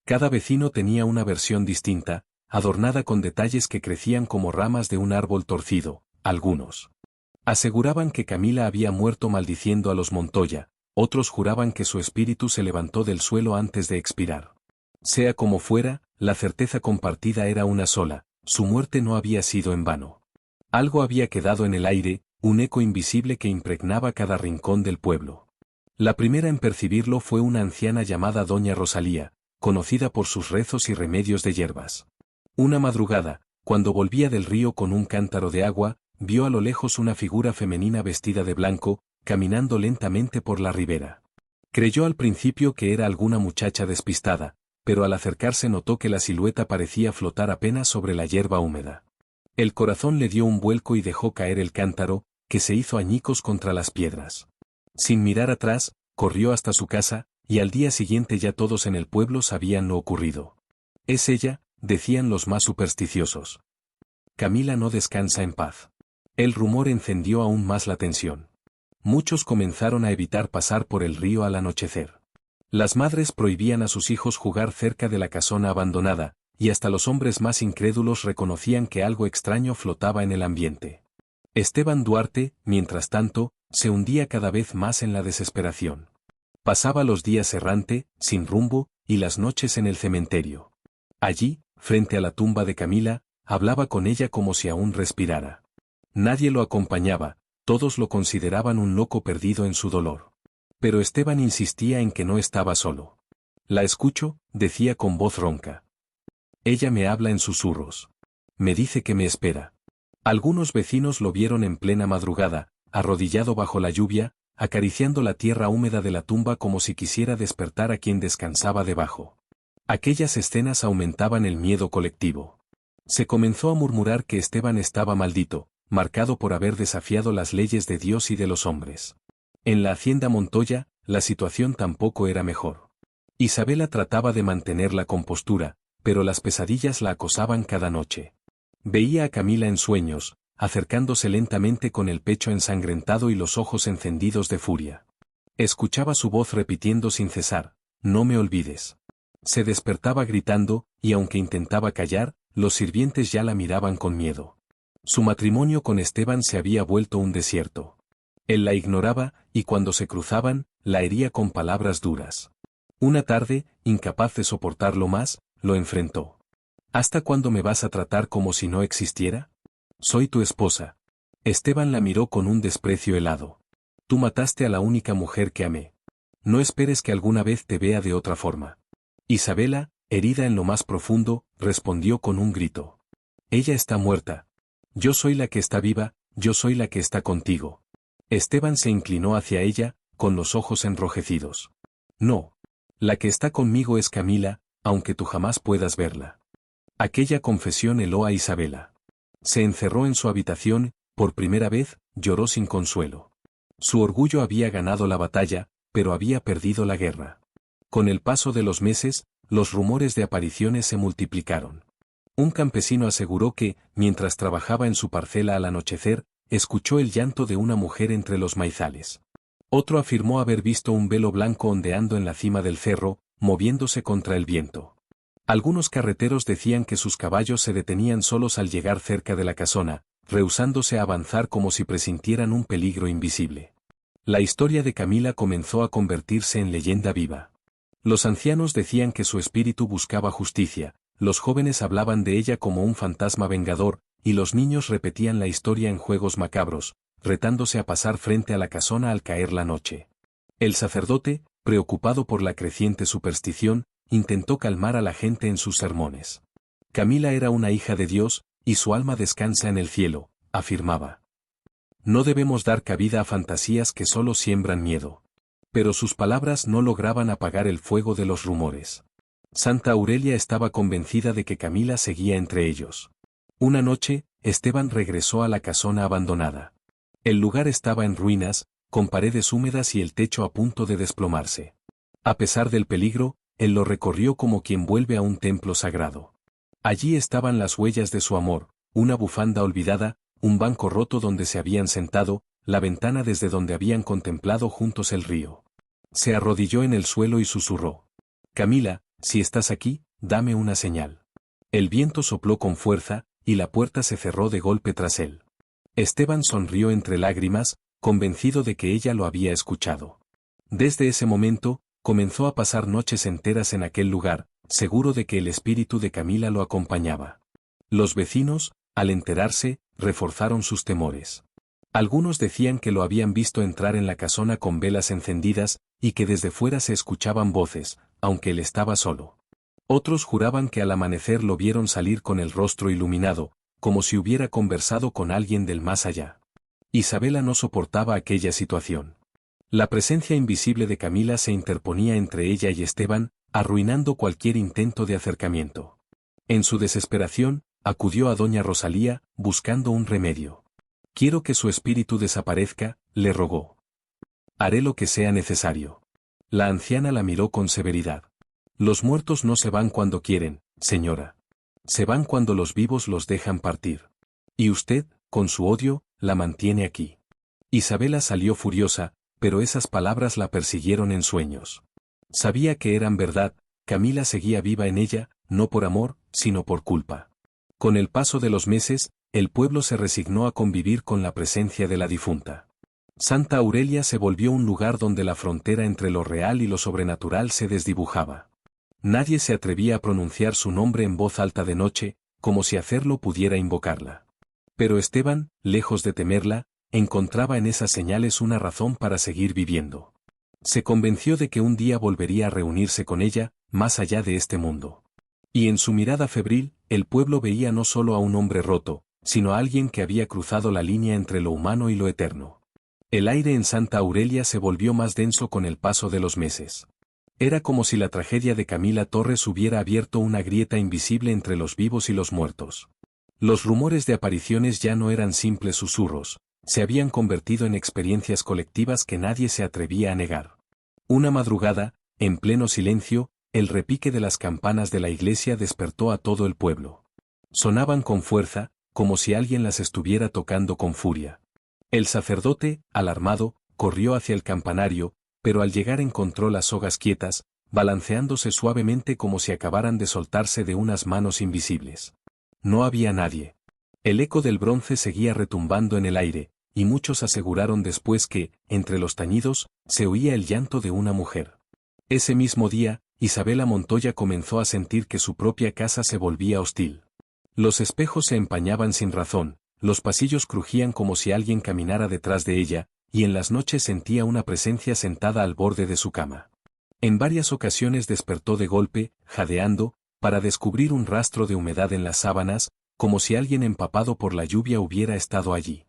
A: Cada vecino tenía una versión distinta, adornada con detalles que crecían como ramas de un árbol torcido. Algunos aseguraban que Camila había muerto maldiciendo a los Montoya, otros juraban que su espíritu se levantó del suelo antes de expirar. Sea como fuera, la certeza compartida era una sola: su muerte no había sido en vano. Algo había quedado en el aire, un eco invisible que impregnaba cada rincón del pueblo. La primera en percibirlo fue una anciana llamada Doña Rosalía, conocida por sus rezos y remedios de hierbas. Una madrugada, cuando volvía del río con un cántaro de agua, vio a lo lejos una figura femenina vestida de blanco, caminando lentamente por la ribera. Creyó al principio que era alguna muchacha despistada, pero al acercarse notó que la silueta parecía flotar apenas sobre la hierba húmeda. El corazón le dio un vuelco y dejó caer el cántaro, que se hizo añicos contra las piedras. Sin mirar atrás, corrió hasta su casa, y al día siguiente ya todos en el pueblo sabían lo ocurrido. «Es ella», decían los más supersticiosos. Camila no descansa en paz. El rumor encendió aún más la tensión. Muchos comenzaron a evitar pasar por el río al anochecer. Las madres prohibían a sus hijos jugar cerca de la casona abandonada, y hasta los hombres más incrédulos reconocían que algo extraño flotaba en el ambiente. Esteban Duarte, mientras tanto, Se hundía cada vez más en la desesperación. Pasaba los días errante, sin rumbo, y las noches en el cementerio. Allí, frente a la tumba de Camila, hablaba con ella como si aún respirara. Nadie lo acompañaba, todos lo consideraban un loco perdido en su dolor. Pero Esteban insistía en que no estaba solo. La escucho, decía con voz ronca. Ella me habla en susurros. Me dice que me espera. Algunos vecinos lo vieron en plena madrugada, arrodillado bajo la lluvia, acariciando la tierra húmeda de la tumba como si quisiera despertar a quien descansaba debajo. Aquellas escenas aumentaban el miedo colectivo. Se comenzó a murmurar que Esteban estaba maldito, marcado por haber desafiado las leyes de Dios y de los hombres. En la hacienda Montoya, la situación tampoco era mejor. Isabela trataba de mantener la compostura, pero las pesadillas la acosaban cada noche. Veía a Camila en sueños, acercándose lentamente con el pecho ensangrentado y los ojos encendidos de furia. Escuchaba su voz repitiendo sin cesar, «No me olvides». Se despertaba gritando, y aunque intentaba callar, los sirvientes ya la miraban con miedo. Su matrimonio con Esteban se había vuelto un desierto. Él la ignoraba, y cuando se cruzaban, la hería con palabras duras. Una tarde, incapaz de soportarlo más, lo enfrentó. ¿Hasta cuándo me vas a tratar como si no existiera? Soy tu esposa. Esteban la miró con un desprecio helado. Tú mataste a la única mujer que amé. No esperes que alguna vez te vea de otra forma. Isabela, herida en lo más profundo, respondió con un grito. Ella está muerta. Yo soy la que está viva, yo soy la que está contigo. Esteban se inclinó hacia ella, con los ojos enrojecidos. No. La que está conmigo es Camila, aunque tú jamás puedas verla. Aquella confesión heló a Isabela. Se encerró en su habitación, por primera vez, lloró sin consuelo. Su orgullo había ganado la batalla, pero había perdido la guerra. Con el paso de los meses, los rumores de apariciones se multiplicaron. Un campesino aseguró que, mientras trabajaba en su parcela al anochecer, escuchó el llanto de una mujer entre los maizales. Otro afirmó haber visto un velo blanco ondeando en la cima del cerro, moviéndose contra el viento. Algunos carreteros decían que sus caballos se detenían solos al llegar cerca de la casona, rehusándose a avanzar como si presintieran un peligro invisible. La historia de Camila comenzó a convertirse en leyenda viva. Los ancianos decían que su espíritu buscaba justicia, los jóvenes hablaban de ella como un fantasma vengador, y los niños repetían la historia en juegos macabros, retándose a pasar frente a la casona al caer la noche. El sacerdote, preocupado por la creciente superstición, intentó calmar a la gente en sus sermones. Camila era una hija de Dios, y su alma descansa en el cielo, afirmaba. No debemos dar cabida a fantasías que solo siembran miedo. Pero sus palabras no lograban apagar el fuego de los rumores. Santa Aurelia estaba convencida de que Camila seguía entre ellos. Una noche, Esteban regresó a la casona abandonada. El lugar estaba en ruinas, con paredes húmedas y el techo a punto de desplomarse. A pesar del peligro, él lo recorrió como quien vuelve a un templo sagrado. Allí estaban las huellas de su amor, una bufanda olvidada, un banco roto donde se habían sentado, la ventana desde donde habían contemplado juntos el río. Se arrodilló en el suelo y susurró. Camila, si estás aquí, dame una señal. El viento sopló con fuerza, y la puerta se cerró de golpe tras él. Esteban sonrió entre lágrimas, convencido de que ella lo había escuchado. Desde ese momento, comenzó a pasar noches enteras en aquel lugar, seguro de que el espíritu de Camila lo acompañaba. Los vecinos, al enterarse, reforzaron sus temores. Algunos decían que lo habían visto entrar en la casona con velas encendidas, y que desde fuera se escuchaban voces, aunque él estaba solo. Otros juraban que al amanecer lo vieron salir con el rostro iluminado, como si hubiera conversado con alguien del más allá. Isabela no soportaba aquella situación. La presencia invisible de Camila se interponía entre ella y Esteban, arruinando cualquier intento de acercamiento. En su desesperación, acudió a doña Rosalía, buscando un remedio. Quiero que su espíritu desaparezca, le rogó. Haré lo que sea necesario. La anciana la miró con severidad. Los muertos no se van cuando quieren, señora. Se van cuando los vivos los dejan partir. Y usted, con su odio, la mantiene aquí. Isabela salió furiosa, pero esas palabras la persiguieron en sueños. Sabía que eran verdad, Camila seguía viva en ella, no por amor, sino por culpa. Con el paso de los meses, el pueblo se resignó a convivir con la presencia de la difunta. Santa Aurelia se volvió un lugar donde la frontera entre lo real y lo sobrenatural se desdibujaba. Nadie se atrevía a pronunciar su nombre en voz alta de noche, como si hacerlo pudiera invocarla. Pero Esteban, lejos de temerla, encontraba en esas señales una razón para seguir viviendo. Se convenció de que un día volvería a reunirse con ella, más allá de este mundo. Y en su mirada febril, el pueblo veía no solo a un hombre roto, sino a alguien que había cruzado la línea entre lo humano y lo eterno. El aire en Santa Aurelia se volvió más denso con el paso de los meses. Era como si la tragedia de Camila Torres hubiera abierto una grieta invisible entre los vivos y los muertos. Los rumores de apariciones ya no eran simples susurros, se habían convertido en experiencias colectivas que nadie se atrevía a negar. Una madrugada, en pleno silencio, el repique de las campanas de la iglesia despertó a todo el pueblo. Sonaban con fuerza, como si alguien las estuviera tocando con furia. El sacerdote, alarmado, corrió hacia el campanario, pero al llegar encontró las sogas quietas, balanceándose suavemente como si acabaran de soltarse de unas manos invisibles. No había nadie. El eco del bronce seguía retumbando en el aire, y muchos aseguraron después que, entre los tañidos, se oía el llanto de una mujer. Ese mismo día, Isabela Montoya comenzó a sentir que su propia casa se volvía hostil. Los espejos se empañaban sin razón, los pasillos crujían como si alguien caminara detrás de ella, y en las noches sentía una presencia sentada al borde de su cama. En varias ocasiones despertó de golpe, jadeando, para descubrir un rastro de humedad en las sábanas, como si alguien empapado por la lluvia hubiera estado allí.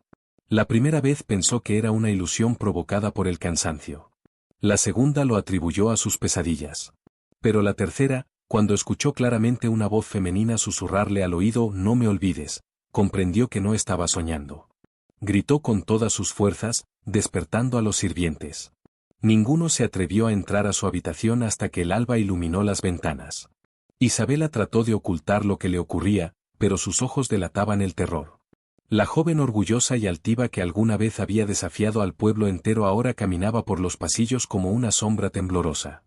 A: La primera vez pensó que era una ilusión provocada por el cansancio. La segunda lo atribuyó a sus pesadillas. Pero la tercera, cuando escuchó claramente una voz femenina susurrarle al oído «No me olvides», comprendió que no estaba soñando. Gritó con todas sus fuerzas, despertando a los sirvientes. Ninguno se atrevió a entrar a su habitación hasta que el alba iluminó las ventanas. Isabela trató de ocultar lo que le ocurría, pero sus ojos delataban el terror. La joven orgullosa y altiva que alguna vez había desafiado al pueblo entero ahora caminaba por los pasillos como una sombra temblorosa.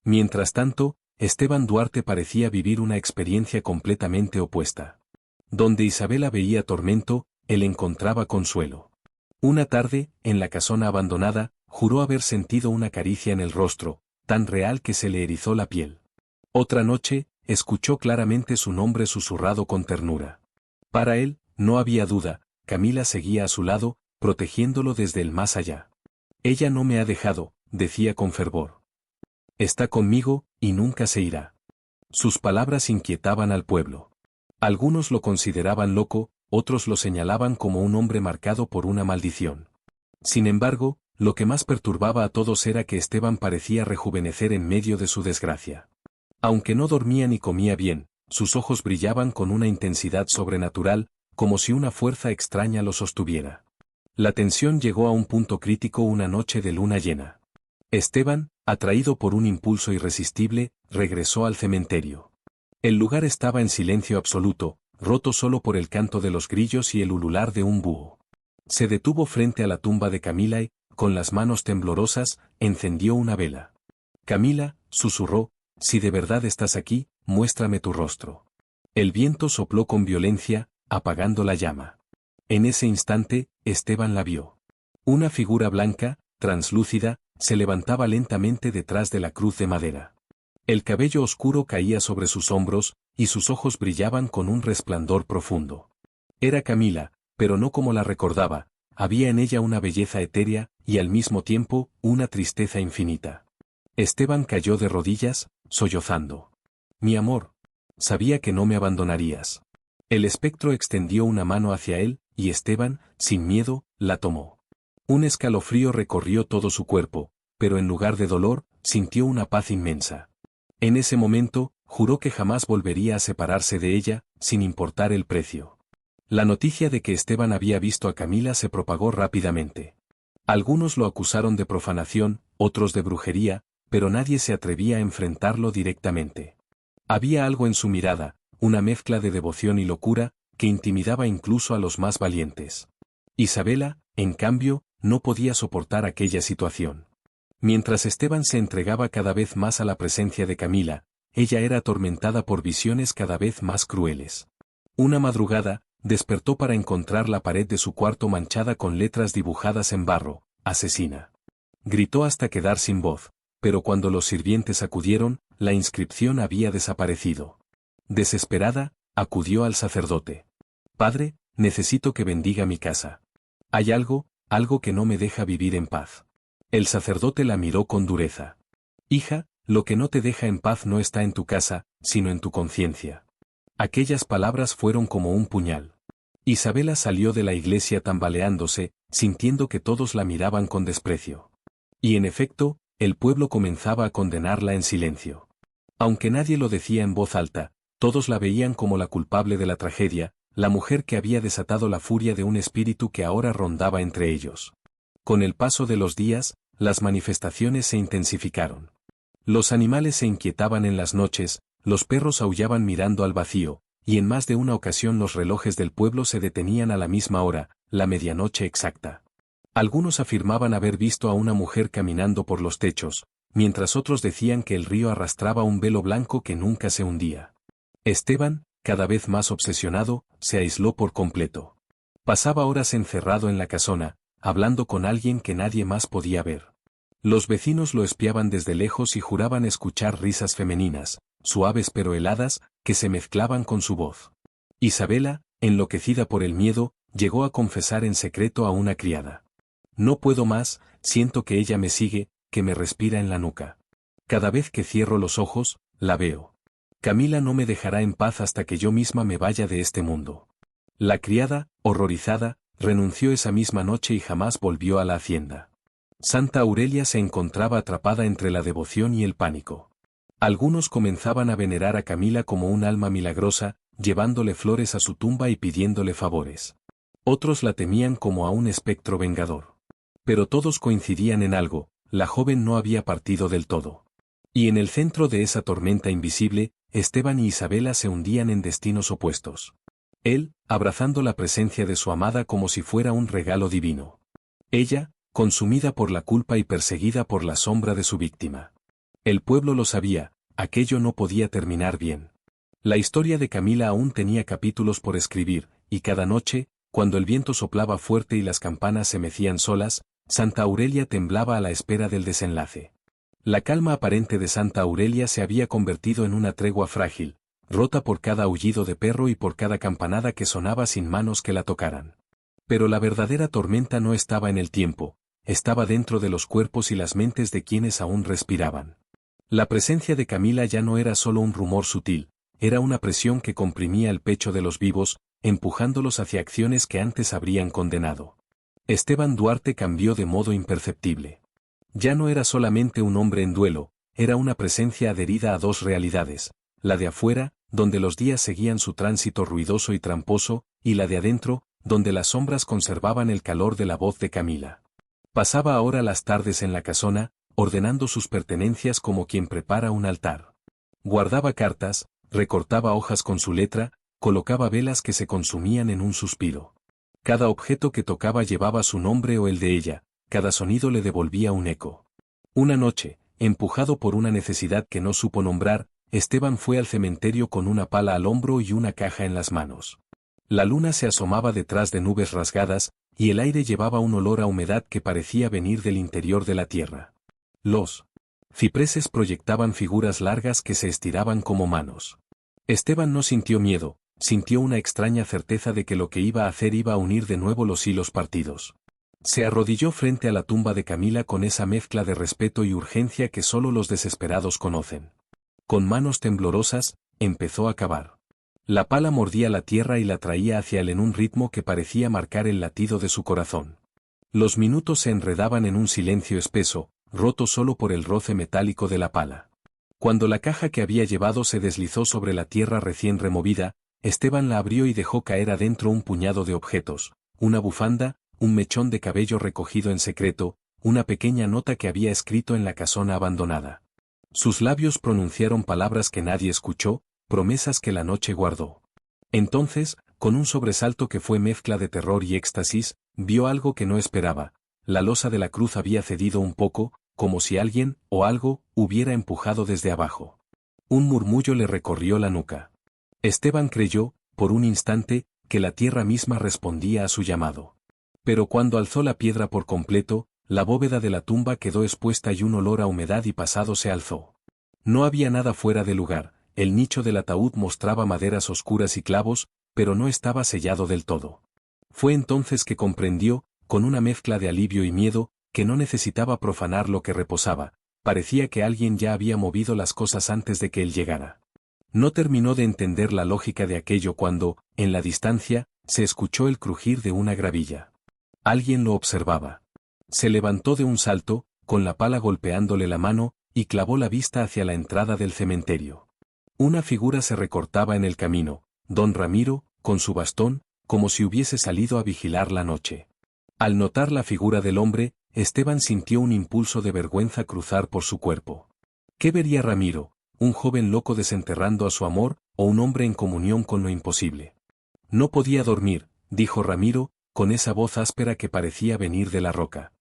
A: Mientras tanto, Esteban Duarte parecía vivir una experiencia completamente opuesta. Donde Isabela veía tormento, él encontraba consuelo. Una tarde, en la casona abandonada, juró haber sentido una caricia en el rostro, tan real que se le erizó la piel. Otra noche, escuchó claramente su nombre susurrado con ternura. Para él, no había duda, Camila seguía a su lado, protegiéndolo desde el más allá. Ella no me ha dejado, decía con fervor. Está conmigo, y nunca se irá. Sus palabras inquietaban al pueblo. Algunos lo consideraban loco, otros lo señalaban como un hombre marcado por una maldición. Sin embargo, lo que más perturbaba a todos era que Esteban parecía rejuvenecer en medio de su desgracia. Aunque no dormía ni comía bien, sus ojos brillaban con una intensidad sobrenatural, como si una fuerza extraña lo sostuviera. La tensión llegó a un punto crítico una noche de luna llena. Esteban, atraído por un impulso irresistible, regresó al cementerio. El lugar estaba en silencio absoluto, roto solo por el canto de los grillos y el ulular de un búho. Se detuvo frente a la tumba de Camila y, con las manos temblorosas, encendió una vela. Camila, susurró, si de verdad estás aquí, muéstrame tu rostro. El viento sopló con violencia, apagando la llama. En ese instante, Esteban la vio. Una figura blanca, translúcida, se levantaba lentamente detrás de la cruz de madera. El cabello oscuro caía sobre sus hombros, y sus ojos brillaban con un resplandor profundo. Era Camila, pero no como la recordaba, había en ella una belleza etérea, y al mismo tiempo, una tristeza infinita. Esteban cayó de rodillas, sollozando. Mi amor. Sabía que no me abandonarías. El espectro extendió una mano hacia él, y Esteban, sin miedo, la tomó. Un escalofrío recorrió todo su cuerpo, pero en lugar de dolor, sintió una paz inmensa. En ese momento, juró que jamás volvería a separarse de ella, sin importar el precio. La noticia de que Esteban había visto a Camila se propagó rápidamente. Algunos lo acusaron de profanación, otros de brujería, pero nadie se atrevía a enfrentarlo directamente. Había algo en su mirada, una mezcla de devoción y locura, que intimidaba incluso a los más valientes. Isabela, en cambio, no podía soportar aquella situación. Mientras Esteban se entregaba cada vez más a la presencia de Camila, ella era atormentada por visiones cada vez más crueles. Una madrugada, despertó para encontrar la pared de su cuarto manchada con letras dibujadas en barro, asesina. Gritó hasta quedar sin voz, pero cuando los sirvientes acudieron, la inscripción había desaparecido. Desesperada, acudió al sacerdote. Padre, necesito que bendiga mi casa. Hay algo que no me deja vivir en paz. El sacerdote la miró con dureza. Hija, lo que no te deja en paz no está en tu casa, sino en tu conciencia. Aquellas palabras fueron como un puñal. Isabela salió de la iglesia tambaleándose, sintiendo que todos la miraban con desprecio. Y en efecto, el pueblo comenzaba a condenarla en silencio. Aunque nadie lo decía en voz alta, todos la veían como la culpable de la tragedia, la mujer que había desatado la furia de un espíritu que ahora rondaba entre ellos. Con el paso de los días, las manifestaciones se intensificaron. Los animales se inquietaban en las noches, los perros aullaban mirando al vacío, y en más de una ocasión los relojes del pueblo se detenían a la misma hora, la medianoche exacta. Algunos afirmaban haber visto a una mujer caminando por los techos, mientras otros decían que el río arrastraba un velo blanco que nunca se hundía. Esteban, cada vez más obsesionado, se aisló por completo. Pasaba horas encerrado en la casona, hablando con alguien que nadie más podía ver. Los vecinos lo espiaban desde lejos y juraban escuchar risas femeninas, suaves pero heladas, que se mezclaban con su voz. Isabela, enloquecida por el miedo, llegó a confesar en secreto a una criada. No puedo más, siento que ella me sigue, que me respira en la nuca. Cada vez que cierro los ojos, la veo. Camila no me dejará en paz hasta que yo misma me vaya de este mundo. La criada, horrorizada, renunció esa misma noche y jamás volvió a la hacienda. Santa Aurelia se encontraba atrapada entre la devoción y el pánico. Algunos comenzaban a venerar a Camila como un alma milagrosa, llevándole flores a su tumba y pidiéndole favores. Otros la temían como a un espectro vengador. Pero todos coincidían en algo, la joven no había partido del todo. Y en el centro de esa tormenta invisible, Esteban y Isabela se hundían en destinos opuestos. Él, abrazando la presencia de su amada como si fuera un regalo divino. Ella, consumida por la culpa y perseguida por la sombra de su víctima. El pueblo lo sabía, aquello no podía terminar bien. La historia de Camila aún tenía capítulos por escribir, y cada noche, cuando el viento soplaba fuerte y las campanas se mecían solas, Santa Aurelia temblaba a la espera del desenlace. La calma aparente de Santa Aurelia se había convertido en una tregua frágil, rota por cada aullido de perro y por cada campanada que sonaba sin manos que la tocaran. Pero la verdadera tormenta no estaba en el tiempo, estaba dentro de los cuerpos y las mentes de quienes aún respiraban. La presencia de Camila ya no era solo un rumor sutil, era una presión que comprimía el pecho de los vivos, empujándolos hacia acciones que antes habrían condenado. Esteban Duarte cambió de modo imperceptible. Ya no era solamente un hombre en duelo, era una presencia adherida a dos realidades, la de afuera, donde los días seguían su tránsito ruidoso y tramposo, y la de adentro, donde las sombras conservaban el calor de la voz de Camila. Pasaba ahora las tardes en la casona, ordenando sus pertenencias como quien prepara un altar. Guardaba cartas, recortaba hojas con su letra, colocaba velas que se consumían en un suspiro. Cada objeto que tocaba llevaba su nombre o el de ella, cada sonido le devolvía un eco. Una noche, empujado por una necesidad que no supo nombrar, Esteban fue al cementerio con una pala al hombro y una caja en las manos. La luna se asomaba detrás de nubes rasgadas, y el aire llevaba un olor a humedad que parecía venir del interior de la tierra. Los cipreses proyectaban figuras largas que se estiraban como manos. Esteban no sintió miedo, sintió una extraña certeza de que lo que iba a hacer iba a unir de nuevo los hilos partidos. Se arrodilló frente a la tumba de Camila con esa mezcla de respeto y urgencia que solo los desesperados conocen. Con manos temblorosas, empezó a cavar. La pala mordía la tierra y la traía hacia él en un ritmo que parecía marcar el latido de su corazón. Los minutos se enredaban en un silencio espeso, roto solo por el roce metálico de la pala. Cuando la caja que había llevado se deslizó sobre la tierra recién removida, Esteban la abrió y dejó caer adentro un puñado de objetos, una bufanda, un mechón de cabello recogido en secreto, una pequeña nota que había escrito en la casona abandonada. Sus labios pronunciaron palabras que nadie escuchó, promesas que la noche guardó. Entonces, con un sobresalto que fue mezcla de terror y éxtasis, vio algo que no esperaba. La losa de la cruz había cedido un poco, como si alguien, o algo, hubiera empujado desde abajo. Un murmullo le recorrió la nuca. Esteban creyó, por un instante, que la tierra misma respondía a su llamado. Pero cuando alzó la piedra por completo, la bóveda de la tumba quedó expuesta y un olor a humedad y pasado se alzó. No había nada fuera de lugar, el nicho del ataúd mostraba maderas oscuras y clavos, pero no estaba sellado del todo. Fue entonces que comprendió, con una mezcla de alivio y miedo, que no necesitaba profanar lo que reposaba, parecía que alguien ya había movido las cosas antes de que él llegara. No terminó de entender la lógica de aquello cuando, en la distancia, se escuchó el crujir de una gravilla. Alguien lo observaba. Se levantó de un salto, con la pala golpeándole la mano, y clavó la vista hacia la entrada del cementerio. Una figura se recortaba en el camino, don Ramiro, con su bastón, como si hubiese salido a vigilar la noche. Al notar la figura del hombre, Esteban sintió un impulso de vergüenza cruzar por su cuerpo. ¿Qué vería Ramiro, un joven loco desenterrando a su amor, o un hombre en comunión con lo imposible? No podía dormir, dijo Ramiro, con esa voz áspera que parecía venir de la roca.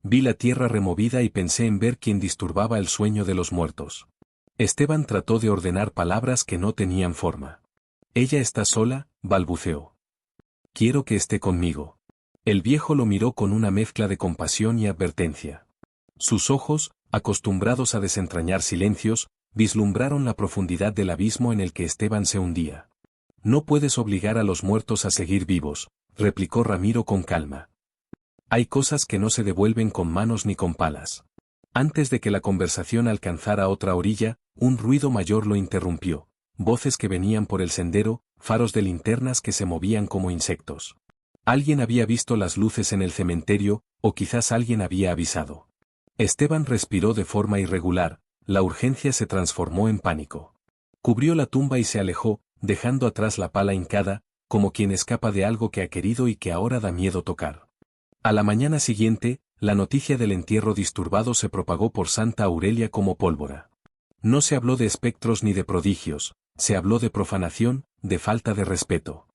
A: Vi la tierra removida y pensé en ver quién disturbaba el sueño de los muertos. Esteban trató de ordenar palabras que no tenían forma. Ella está sola, balbuceó. Quiero que esté conmigo. El viejo lo miró con una mezcla de compasión y advertencia. Sus ojos, acostumbrados a desentrañar silencios, vislumbraron la profundidad del abismo en el que Esteban se hundía. No puedes obligar a los muertos a seguir vivos, replicó Ramiro con calma. Hay cosas que no se devuelven con manos ni con palas. Antes de que la conversación alcanzara otra orilla, un ruido mayor lo interrumpió. Voces que venían por el sendero, faros de linternas que se movían como insectos. Alguien había visto las luces en el cementerio, o quizás alguien había avisado. Esteban respiró de forma irregular, la urgencia se transformó en pánico. Cubrió la tumba y se alejó, dejando atrás la pala hincada, como quien escapa de algo que ha querido y que ahora da miedo tocar. A la mañana siguiente, la noticia del entierro disturbado se propagó por Santa Aurelia como pólvora. No se habló de espectros ni de prodigios, se habló de profanación, de falta de respeto.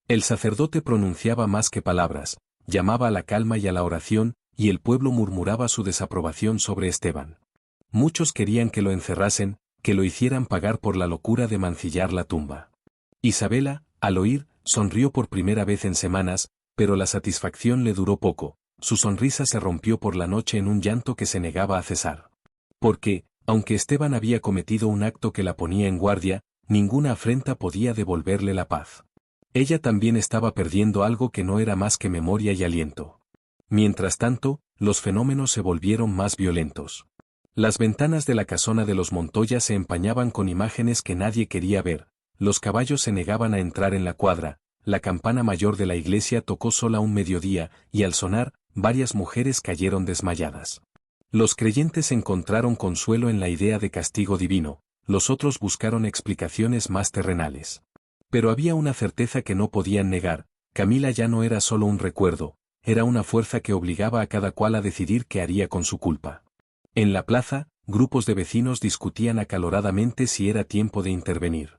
A: El sacerdote pronunciaba más que palabras, llamaba a la calma y a la oración, y el pueblo murmuraba su desaprobación sobre Esteban. Muchos querían que lo encerrasen, que lo hicieran pagar por la locura de mancillar la tumba. Isabela, al oír, sonrió por primera vez en semanas, pero la satisfacción le duró poco, su sonrisa se rompió por la noche en un llanto que se negaba a cesar. Porque, aunque Esteban había cometido un acto que la ponía en guardia, ninguna afrenta podía devolverle la paz. Ella también estaba perdiendo algo que no era más que memoria y aliento. Mientras tanto, los fenómenos se volvieron más violentos. Las ventanas de la casona de los Montoya se empañaban con imágenes que nadie quería ver, los caballos se negaban a entrar en la cuadra, la campana mayor de la iglesia tocó sola un mediodía, y al sonar, varias mujeres cayeron desmayadas. Los creyentes encontraron consuelo en la idea de castigo divino, los otros buscaron explicaciones más terrenales. Pero había una certeza que no podían negar, Camila ya no era solo un recuerdo, era una fuerza que obligaba a cada cual a decidir qué haría con su culpa. En la plaza, grupos de vecinos discutían acaloradamente si era tiempo de intervenir.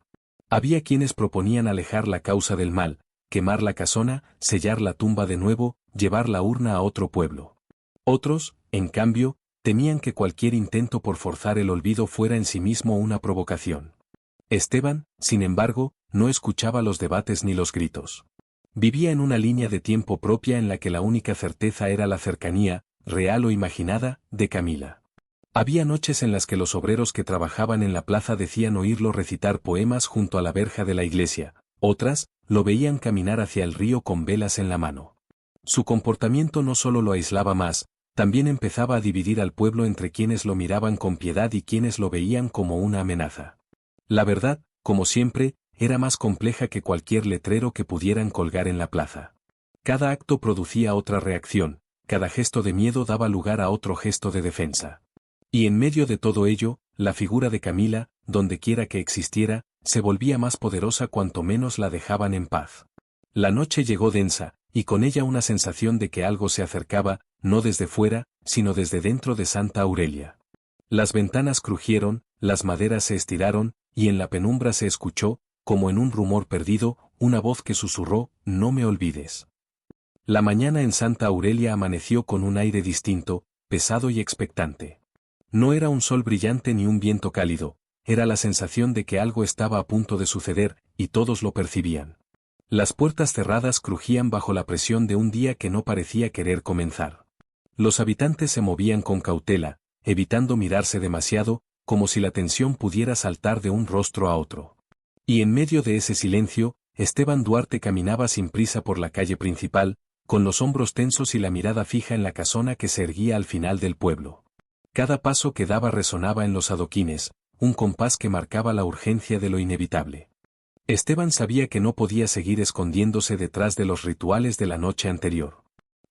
A: Había quienes proponían alejar la causa del mal, quemar la casona, sellar la tumba de nuevo, llevar la urna a otro pueblo. Otros, en cambio, temían que cualquier intento por forzar el olvido fuera en sí mismo una provocación. Esteban, sin embargo, no escuchaba los debates ni los gritos. Vivía en una línea de tiempo propia en la que la única certeza era la cercanía, real o imaginada, de Camila. Había noches en las que los obreros que trabajaban en la plaza decían oírlo recitar poemas junto a la verja de la iglesia, otras, lo veían caminar hacia el río con velas en la mano. Su comportamiento no solo lo aislaba más, también empezaba a dividir al pueblo entre quienes lo miraban con piedad y quienes lo veían como una amenaza. La verdad, como siempre, era más compleja que cualquier letrero que pudieran colgar en la plaza. Cada acto producía otra reacción, cada gesto de miedo daba lugar a otro gesto de defensa. Y en medio de todo ello, la figura de Camila, dondequiera que existiera, se volvía más poderosa cuanto menos la dejaban en paz. La noche llegó densa, y con ella una sensación de que algo se acercaba, no desde fuera, sino desde dentro de Santa Aurelia. Las ventanas crujieron, las maderas se estiraron, y en la penumbra se escuchó, como en un rumor perdido, una voz que susurró, «No me olvides». La mañana en Santa Aurelia amaneció con un aire distinto, pesado y expectante. No era un sol brillante ni un viento cálido, era la sensación de que algo estaba a punto de suceder, y todos lo percibían. Las puertas cerradas crujían bajo la presión de un día que no parecía querer comenzar. Los habitantes se movían con cautela, evitando mirarse demasiado, como si la tensión pudiera saltar de un rostro a otro. Y en medio de ese silencio, Esteban Duarte caminaba sin prisa por la calle principal, con los hombros tensos y la mirada fija en la casona que se erguía al final del pueblo. Cada paso que daba resonaba en los adoquines, un compás que marcaba la urgencia de lo inevitable. Esteban sabía que no podía seguir escondiéndose detrás de los rituales de la noche anterior.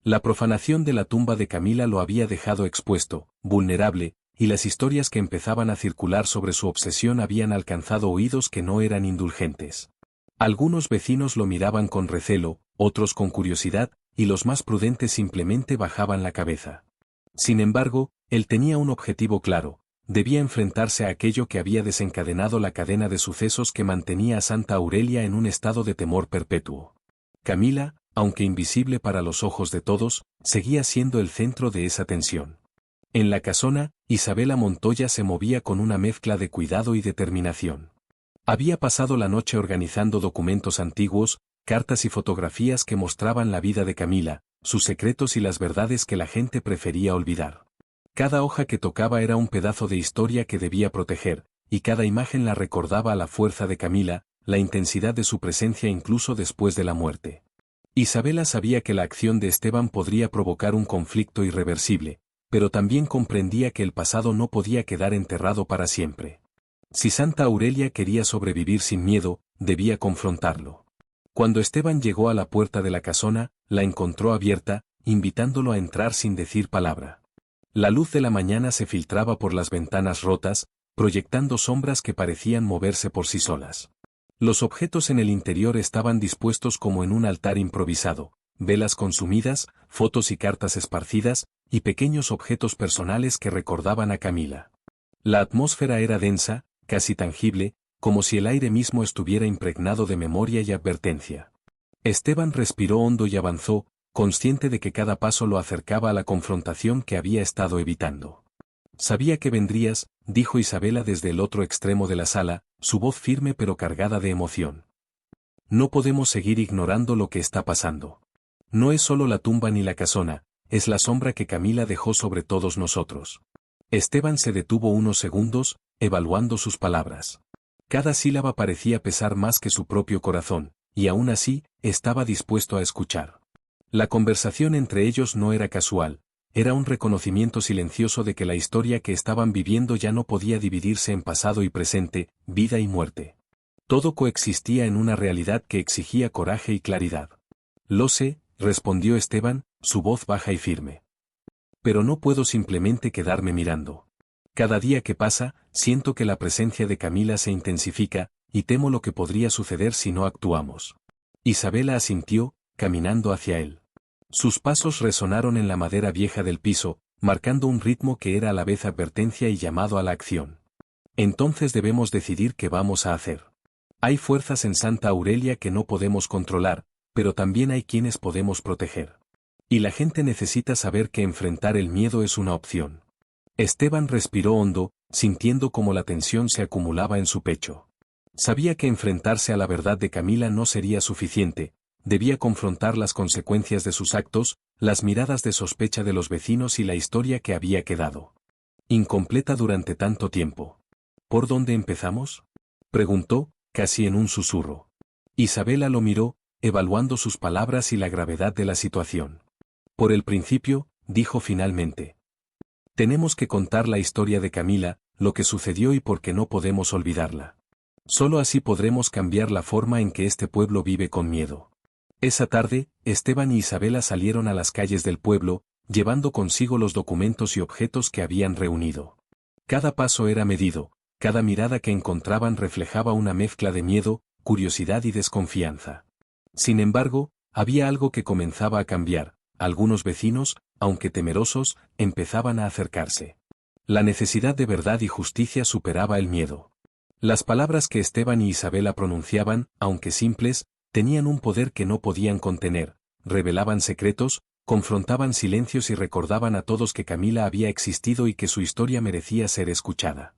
A: La profanación de la tumba de Camila lo había dejado expuesto, vulnerable, y las historias que empezaban a circular sobre su obsesión habían alcanzado oídos que no eran indulgentes. Algunos vecinos lo miraban con recelo, otros con curiosidad, y los más prudentes simplemente bajaban la cabeza. Sin embargo, él tenía un objetivo claro: debía enfrentarse a aquello que había desencadenado la cadena de sucesos que mantenía a Santa Aurelia en un estado de temor perpetuo. Camila, aunque invisible para los ojos de todos, seguía siendo el centro de esa tensión. En la casona, Isabela Montoya se movía con una mezcla de cuidado y determinación. Había pasado la noche organizando documentos antiguos, cartas y fotografías que mostraban la vida de Camila, sus secretos y las verdades que la gente prefería olvidar. Cada hoja que tocaba era un pedazo de historia que debía proteger, y cada imagen la recordaba la fuerza de Camila, la intensidad de su presencia incluso después de la muerte. Isabela sabía que la acción de Esteban podría provocar un conflicto irreversible, pero también comprendía que el pasado no podía quedar enterrado para siempre. Si Santa Aurelia quería sobrevivir sin miedo, debía confrontarlo. Cuando Esteban llegó a la puerta de la casona, la encontró abierta, invitándolo a entrar sin decir palabra. La luz de la mañana se filtraba por las ventanas rotas, proyectando sombras que parecían moverse por sí solas. Los objetos en el interior estaban dispuestos como en un altar improvisado: velas consumidas, fotos y cartas esparcidas, y pequeños objetos personales que recordaban a Camila. La atmósfera era densa, casi tangible, como si el aire mismo estuviera impregnado de memoria y advertencia. Esteban respiró hondo y avanzó, consciente de que cada paso lo acercaba a la confrontación que había estado evitando. «Sabía que vendrías», dijo Isabela desde el otro extremo de la sala, su voz firme pero cargada de emoción. «No podemos seguir ignorando lo que está pasando. No es solo la tumba ni la casona, es la sombra que Camila dejó sobre todos nosotros». Esteban se detuvo unos segundos, evaluando sus palabras. Cada sílaba parecía pesar más que su propio corazón, y aún así, estaba dispuesto a escuchar. La conversación entre ellos no era casual, era un reconocimiento silencioso de que la historia que estaban viviendo ya no podía dividirse en pasado y presente, vida y muerte. Todo coexistía en una realidad que exigía coraje y claridad. «Lo sé», respondió Esteban, su voz baja y firme. «Pero no puedo simplemente quedarme mirando. Cada día que pasa, siento que la presencia de Camila se intensifica, y temo lo que podría suceder si no actuamos». Isabela asintió, caminando hacia él. Sus pasos resonaron en la madera vieja del piso, marcando un ritmo que era a la vez advertencia y llamado a la acción. «Entonces debemos decidir qué vamos a hacer. Hay fuerzas en Santa Aurelia que no podemos controlar, pero también hay quienes podemos proteger. Y la gente necesita saber que enfrentar el miedo es una opción». Esteban respiró hondo, sintiendo cómo la tensión se acumulaba en su pecho. Sabía que enfrentarse a la verdad de Camila no sería suficiente, debía confrontar las consecuencias de sus actos, las miradas de sospecha de los vecinos y la historia que había quedado incompleta durante tanto tiempo. «¿Por dónde empezamos?», preguntó, casi en un susurro. Isabela lo miró, evaluando sus palabras y la gravedad de la situación. «Por el principio», dijo finalmente. «Tenemos que contar la historia de Camila, lo que sucedió y por qué no podemos olvidarla. Solo así podremos cambiar la forma en que este pueblo vive con miedo». Esa tarde, Esteban y Isabela salieron a las calles del pueblo, llevando consigo los documentos y objetos que habían reunido. Cada paso era medido, cada mirada que encontraban reflejaba una mezcla de miedo, curiosidad y desconfianza. Sin embargo, había algo que comenzaba a cambiar: algunos vecinos, aunque temerosos, empezaban a acercarse. La necesidad de verdad y justicia superaba el miedo. Las palabras que Esteban y Isabela pronunciaban, aunque simples, tenían un poder que no podían contener, revelaban secretos, confrontaban silencios y recordaban a todos que Camila había existido y que su historia merecía ser escuchada.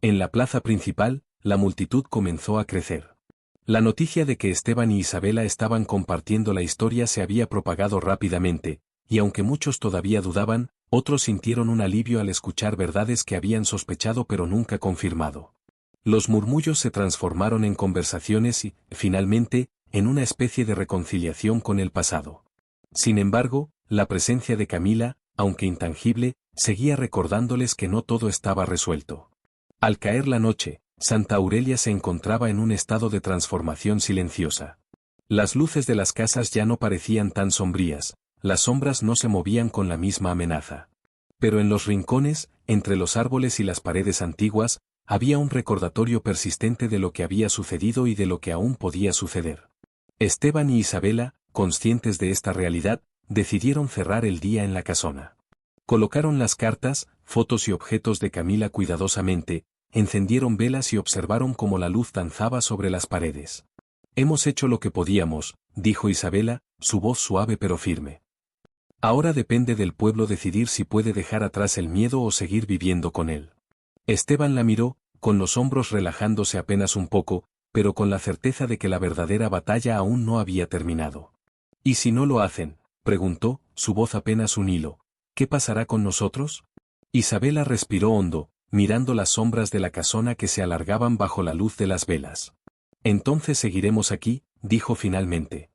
A: En la plaza principal, la multitud comenzó a crecer. La noticia de que Esteban y Isabela estaban compartiendo la historia se había propagado rápidamente, y aunque muchos todavía dudaban, otros sintieron un alivio al escuchar verdades que habían sospechado pero nunca confirmado. Los murmullos se transformaron en conversaciones y, finalmente, en una especie de reconciliación con el pasado. Sin embargo, la presencia de Camila, aunque intangible, seguía recordándoles que no todo estaba resuelto. Al caer la noche, Santa Aurelia se encontraba en un estado de transformación silenciosa. Las luces de las casas ya no parecían tan sombrías, las sombras no se movían con la misma amenaza. Pero en los rincones, entre los árboles y las paredes antiguas, había un recordatorio persistente de lo que había sucedido y de lo que aún podía suceder. Esteban y Isabela, conscientes de esta realidad, decidieron cerrar el día en la casona. Colocaron las cartas, fotos y objetos de Camila cuidadosamente, encendieron velas y observaron cómo la luz danzaba sobre las paredes. Hemos hecho lo que podíamos, dijo Isabela, su voz suave pero firme. Ahora depende del pueblo decidir si puede dejar atrás el miedo o seguir viviendo con él. Esteban la miró, con los hombros relajándose apenas un poco, pero con la certeza de que la verdadera batalla aún no había terminado. ¿Y si no lo hacen?, preguntó, su voz apenas un hilo. ¿Qué pasará con nosotros? Isabela respiró hondo, mirando las sombras de la casona que se alargaban bajo la luz de las velas. Entonces seguiremos aquí, dijo finalmente.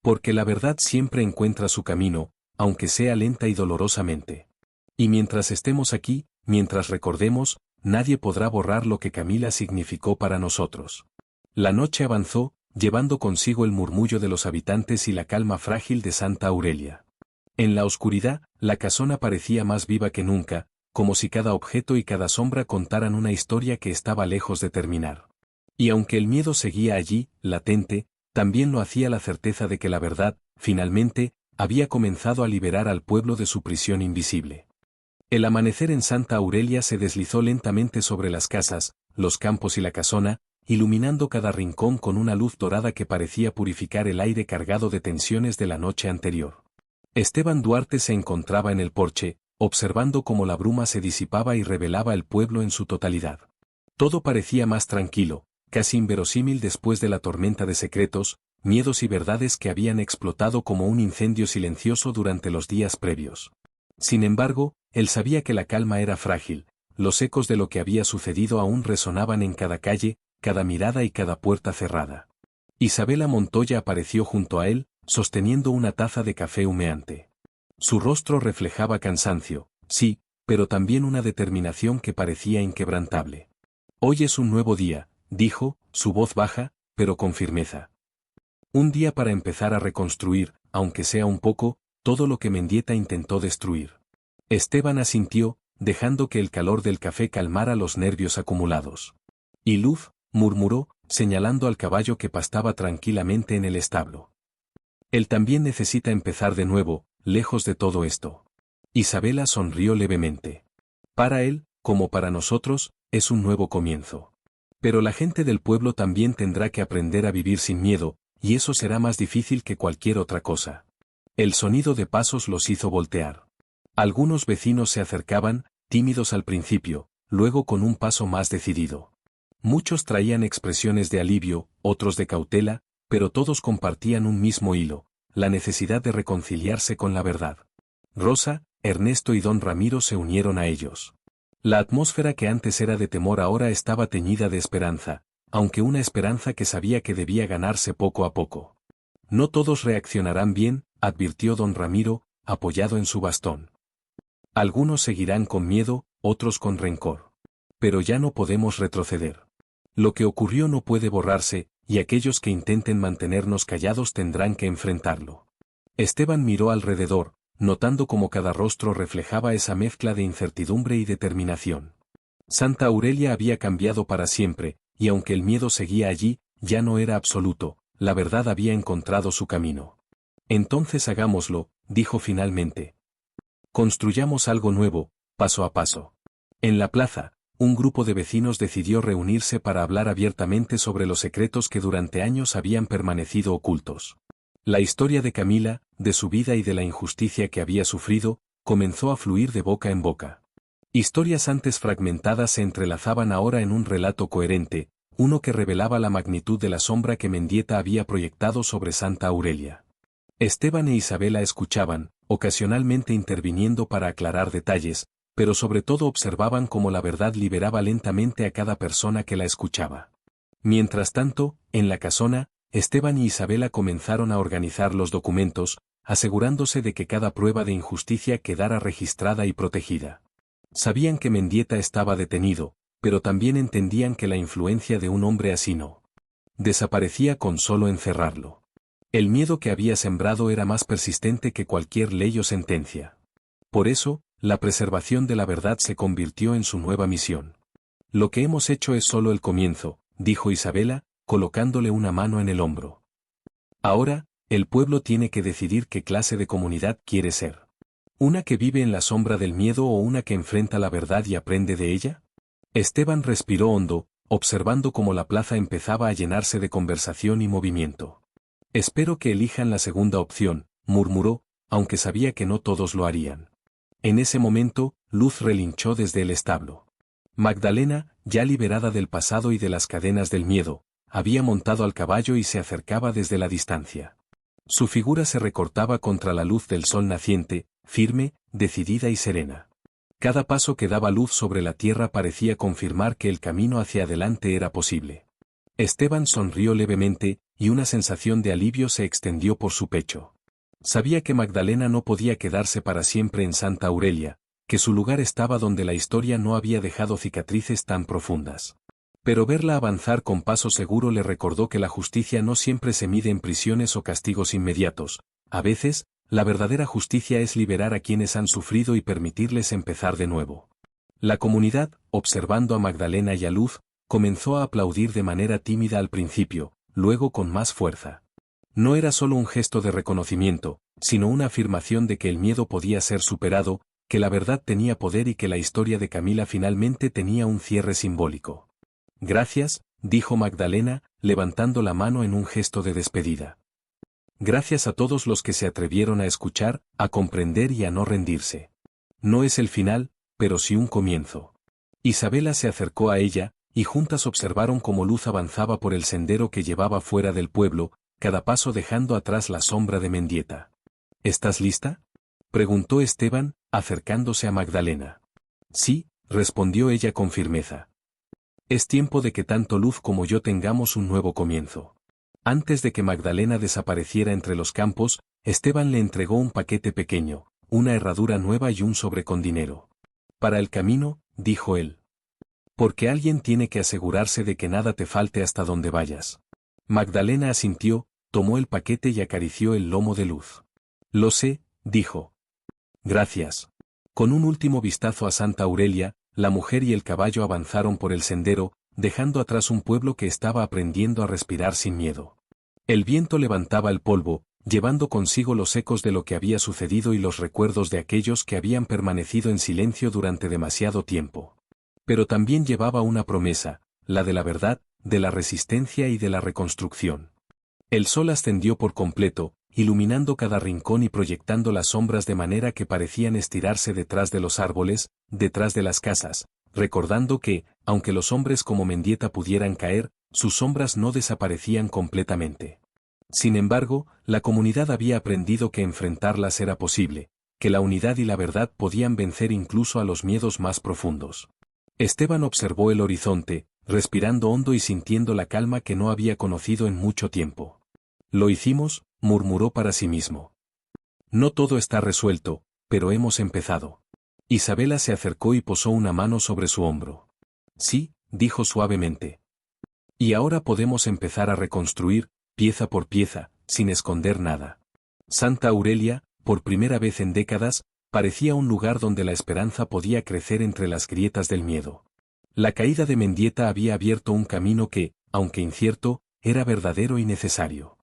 A: Porque la verdad siempre encuentra su camino, aunque sea lenta y dolorosamente. Y mientras estemos aquí, mientras recordemos, nadie podrá borrar lo que Camila significó para nosotros. La noche avanzó, llevando consigo el murmullo de los habitantes y la calma frágil de Santa Aurelia. En la oscuridad, la casona parecía más viva que nunca, como si cada objeto y cada sombra contaran una historia que estaba lejos de terminar. Y aunque el miedo seguía allí, latente, también lo hacía la certeza de que la verdad, finalmente, había comenzado a liberar al pueblo de su prisión invisible. El amanecer en Santa Aurelia se deslizó lentamente sobre las casas, los campos y la casona, iluminando cada rincón con una luz dorada que parecía purificar el aire cargado de tensiones de la noche anterior. Esteban Duarte se encontraba en el porche, observando cómo la bruma se disipaba y revelaba el pueblo en su totalidad. Todo parecía más tranquilo, casi inverosímil después de la tormenta de secretos, miedos y verdades que habían explotado como un incendio silencioso durante los días previos. Sin embargo, él sabía que la calma era frágil, los ecos de lo que había sucedido aún resonaban en cada calle, cada mirada y cada puerta cerrada. Isabela Montoya apareció junto a él, sosteniendo una taza de café humeante. Su rostro reflejaba cansancio, sí, pero también una determinación que parecía inquebrantable. Hoy es un nuevo día, dijo, su voz baja, pero con firmeza. Un día para empezar a reconstruir, aunque sea un poco, todo lo que Mendieta intentó destruir. Esteban asintió, dejando que el calor del café calmara los nervios acumulados. Y Luz, murmuró, señalando al caballo que pastaba tranquilamente en el establo. Él también necesita empezar de nuevo, lejos de todo esto. Isabela sonrió levemente. Para él, como para nosotros, es un nuevo comienzo. Pero la gente del pueblo también tendrá que aprender a vivir sin miedo, y eso será más difícil que cualquier otra cosa. El sonido de pasos los hizo voltear. Algunos vecinos se acercaban, tímidos al principio, luego con un paso más decidido. Muchos traían expresiones de alivio, otros de cautela, pero todos compartían un mismo hilo, la necesidad de reconciliarse con la verdad. Rosa, Ernesto y don Ramiro se unieron a ellos. La atmósfera que antes era de temor ahora estaba teñida de esperanza, aunque una esperanza que sabía que debía ganarse poco a poco. No todos reaccionarán bien, advirtió don Ramiro, apoyado en su bastón. Algunos seguirán con miedo, otros con rencor. Pero ya no podemos retroceder. Lo que ocurrió no puede borrarse, y aquellos que intenten mantenernos callados tendrán que enfrentarlo. Esteban miró alrededor, notando cómo cada rostro reflejaba esa mezcla de incertidumbre y determinación. Santa Aurelia había cambiado para siempre, y aunque el miedo seguía allí, ya no era absoluto, la verdad había encontrado su camino. Entonces hagámoslo, dijo finalmente. Construyamos algo nuevo, paso a paso. En la plaza, un grupo de vecinos decidió reunirse para hablar abiertamente sobre los secretos que durante años habían permanecido ocultos. La historia de Camila, de su vida y de la injusticia que había sufrido, comenzó a fluir de boca en boca. Historias antes fragmentadas se entrelazaban ahora en un relato coherente, uno que revelaba la magnitud de la sombra que Mendieta había proyectado sobre Santa Aurelia. Esteban e Isabela escuchaban, ocasionalmente interviniendo para aclarar detalles, pero sobre todo observaban cómo la verdad liberaba lentamente a cada persona que la escuchaba. Mientras tanto, en la casona, Esteban y Isabela comenzaron a organizar los documentos, asegurándose de que cada prueba de injusticia quedara registrada y protegida. Sabían que Mendieta estaba detenido, pero también entendían que la influencia de un hombre así no desaparecía con solo encerrarlo. El miedo que había sembrado era más persistente que cualquier ley o sentencia. Por eso, la preservación de la verdad se convirtió en su nueva misión. Lo que hemos hecho es solo el comienzo, dijo Isabela, colocándole una mano en el hombro. Ahora, el pueblo tiene que decidir qué clase de comunidad quiere ser. ¿Una que vive en la sombra del miedo o una que enfrenta la verdad y aprende de ella? Esteban respiró hondo, observando cómo la plaza empezaba a llenarse de conversación y movimiento. Espero que elijan la segunda opción, murmuró, aunque sabía que no todos lo harían. En ese momento, Luz relinchó desde el establo. Magdalena, ya liberada del pasado y de las cadenas del miedo, había montado al caballo y se acercaba desde la distancia. Su figura se recortaba contra la luz del sol naciente, firme, decidida y serena. Cada paso que daba luz sobre la tierra parecía confirmar que el camino hacia adelante era posible. Esteban sonrió levemente, y una sensación de alivio se extendió por su pecho. Sabía que Magdalena no podía quedarse para siempre en Santa Aurelia, que su lugar estaba donde la historia no había dejado cicatrices tan profundas. Pero verla avanzar con paso seguro le recordó que la justicia no siempre se mide en prisiones o castigos inmediatos. A veces, la verdadera justicia es liberar a quienes han sufrido y permitirles empezar de nuevo. La comunidad, observando a Magdalena y a Luz, comenzó a aplaudir de manera tímida al principio, luego con más fuerza. No era solo un gesto de reconocimiento, sino una afirmación de que el miedo podía ser superado, que la verdad tenía poder y que la historia de Camila finalmente tenía un cierre simbólico. Gracias, dijo Magdalena, levantando la mano en un gesto de despedida. Gracias a todos los que se atrevieron a escuchar, a comprender y a no rendirse. No es el final, pero sí un comienzo. Isabela se acercó a ella, y juntas observaron cómo Luz avanzaba por el sendero que llevaba fuera del pueblo, cada paso dejando atrás la sombra de Mendieta. ¿Estás lista?, preguntó Esteban, acercándose a Magdalena. Sí, respondió ella con firmeza. Es tiempo de que tanto Luz como yo tengamos un nuevo comienzo. Antes de que Magdalena desapareciera entre los campos, Esteban le entregó un paquete pequeño, una herradura nueva y un sobre con dinero. Para el camino, dijo él. Porque alguien tiene que asegurarse de que nada te falte hasta donde vayas. Magdalena asintió, tomó el paquete y acarició el lomo de Luz. Lo sé, dijo. Gracias. Con un último vistazo a Santa Aurelia, la mujer y el caballo avanzaron por el sendero, dejando atrás un pueblo que estaba aprendiendo a respirar sin miedo. El viento levantaba el polvo, llevando consigo los ecos de lo que había sucedido y los recuerdos de aquellos que habían permanecido en silencio durante demasiado tiempo. Pero también llevaba una promesa, la de la verdad, de la resistencia y de la reconstrucción. El sol ascendió por completo, iluminando cada rincón y proyectando las sombras de manera que parecían estirarse detrás de los árboles, detrás de las casas, recordando que, aunque los hombres como Mendieta pudieran caer, sus sombras no desaparecían completamente. Sin embargo, la comunidad había aprendido que enfrentarlas era posible, que la unidad y la verdad podían vencer incluso a los miedos más profundos. Esteban observó el horizonte, respirando hondo y sintiendo la calma que no había conocido en mucho tiempo. Lo hicimos, murmuró para sí mismo. No todo está resuelto, pero hemos empezado. Isabela se acercó y posó una mano sobre su hombro. Sí, dijo suavemente. Y ahora podemos empezar a reconstruir, pieza por pieza, sin esconder nada. Santa Aurelia, por primera vez en décadas, parecía un lugar donde la esperanza podía crecer entre las grietas del miedo. La caída de Mendieta había abierto un camino que, aunque incierto, era verdadero y necesario.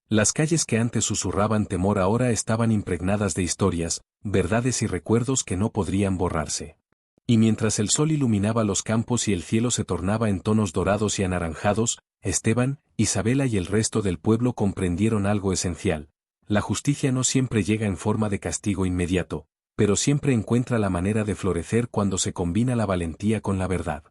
A: Las calles que antes susurraban temor ahora estaban impregnadas de historias, verdades y recuerdos que no podrían borrarse. Y mientras el sol iluminaba los campos y el cielo se tornaba en tonos dorados y anaranjados, Esteban, Isabela y el resto del pueblo comprendieron algo esencial. La justicia no siempre llega en forma de castigo inmediato, pero siempre encuentra la manera de florecer cuando se combina la valentía con la verdad.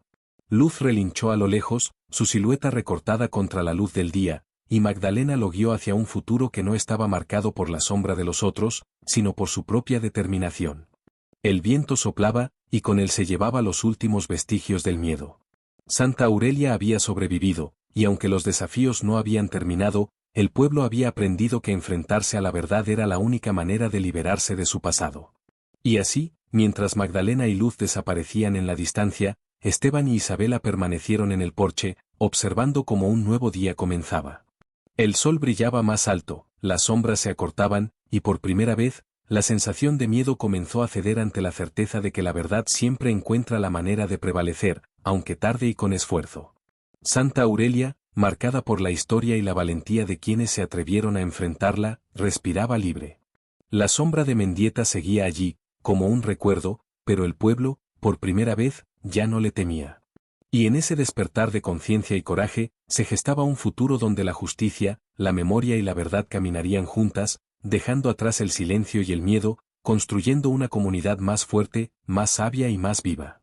A: Luz relinchó a lo lejos, su silueta recortada contra la luz del día, y Magdalena lo guió hacia un futuro que no estaba marcado por la sombra de los otros, sino por su propia determinación. El viento soplaba, y con él se llevaba los últimos vestigios del miedo. Santa Aurelia había sobrevivido, y aunque los desafíos no habían terminado, el pueblo había aprendido que enfrentarse a la verdad era la única manera de liberarse de su pasado. Y así, mientras Magdalena y Luz desaparecían en la distancia, Esteban y Isabela permanecieron en el porche, observando cómo un nuevo día comenzaba. El sol brillaba más alto, las sombras se acortaban, y por primera vez, la sensación de miedo comenzó a ceder ante la certeza de que la verdad siempre encuentra la manera de prevalecer, aunque tarde y con esfuerzo. Santa Aurelia, marcada por la historia y la valentía de quienes se atrevieron a enfrentarla, respiraba libre. La sombra de Mendieta seguía allí, como un recuerdo, pero el pueblo, por primera vez, ya no le temía. Y en ese despertar de conciencia y coraje, se gestaba un futuro donde la justicia, la memoria y la verdad caminarían juntas, dejando atrás el silencio y el miedo, construyendo una comunidad más fuerte, más sabia y más viva.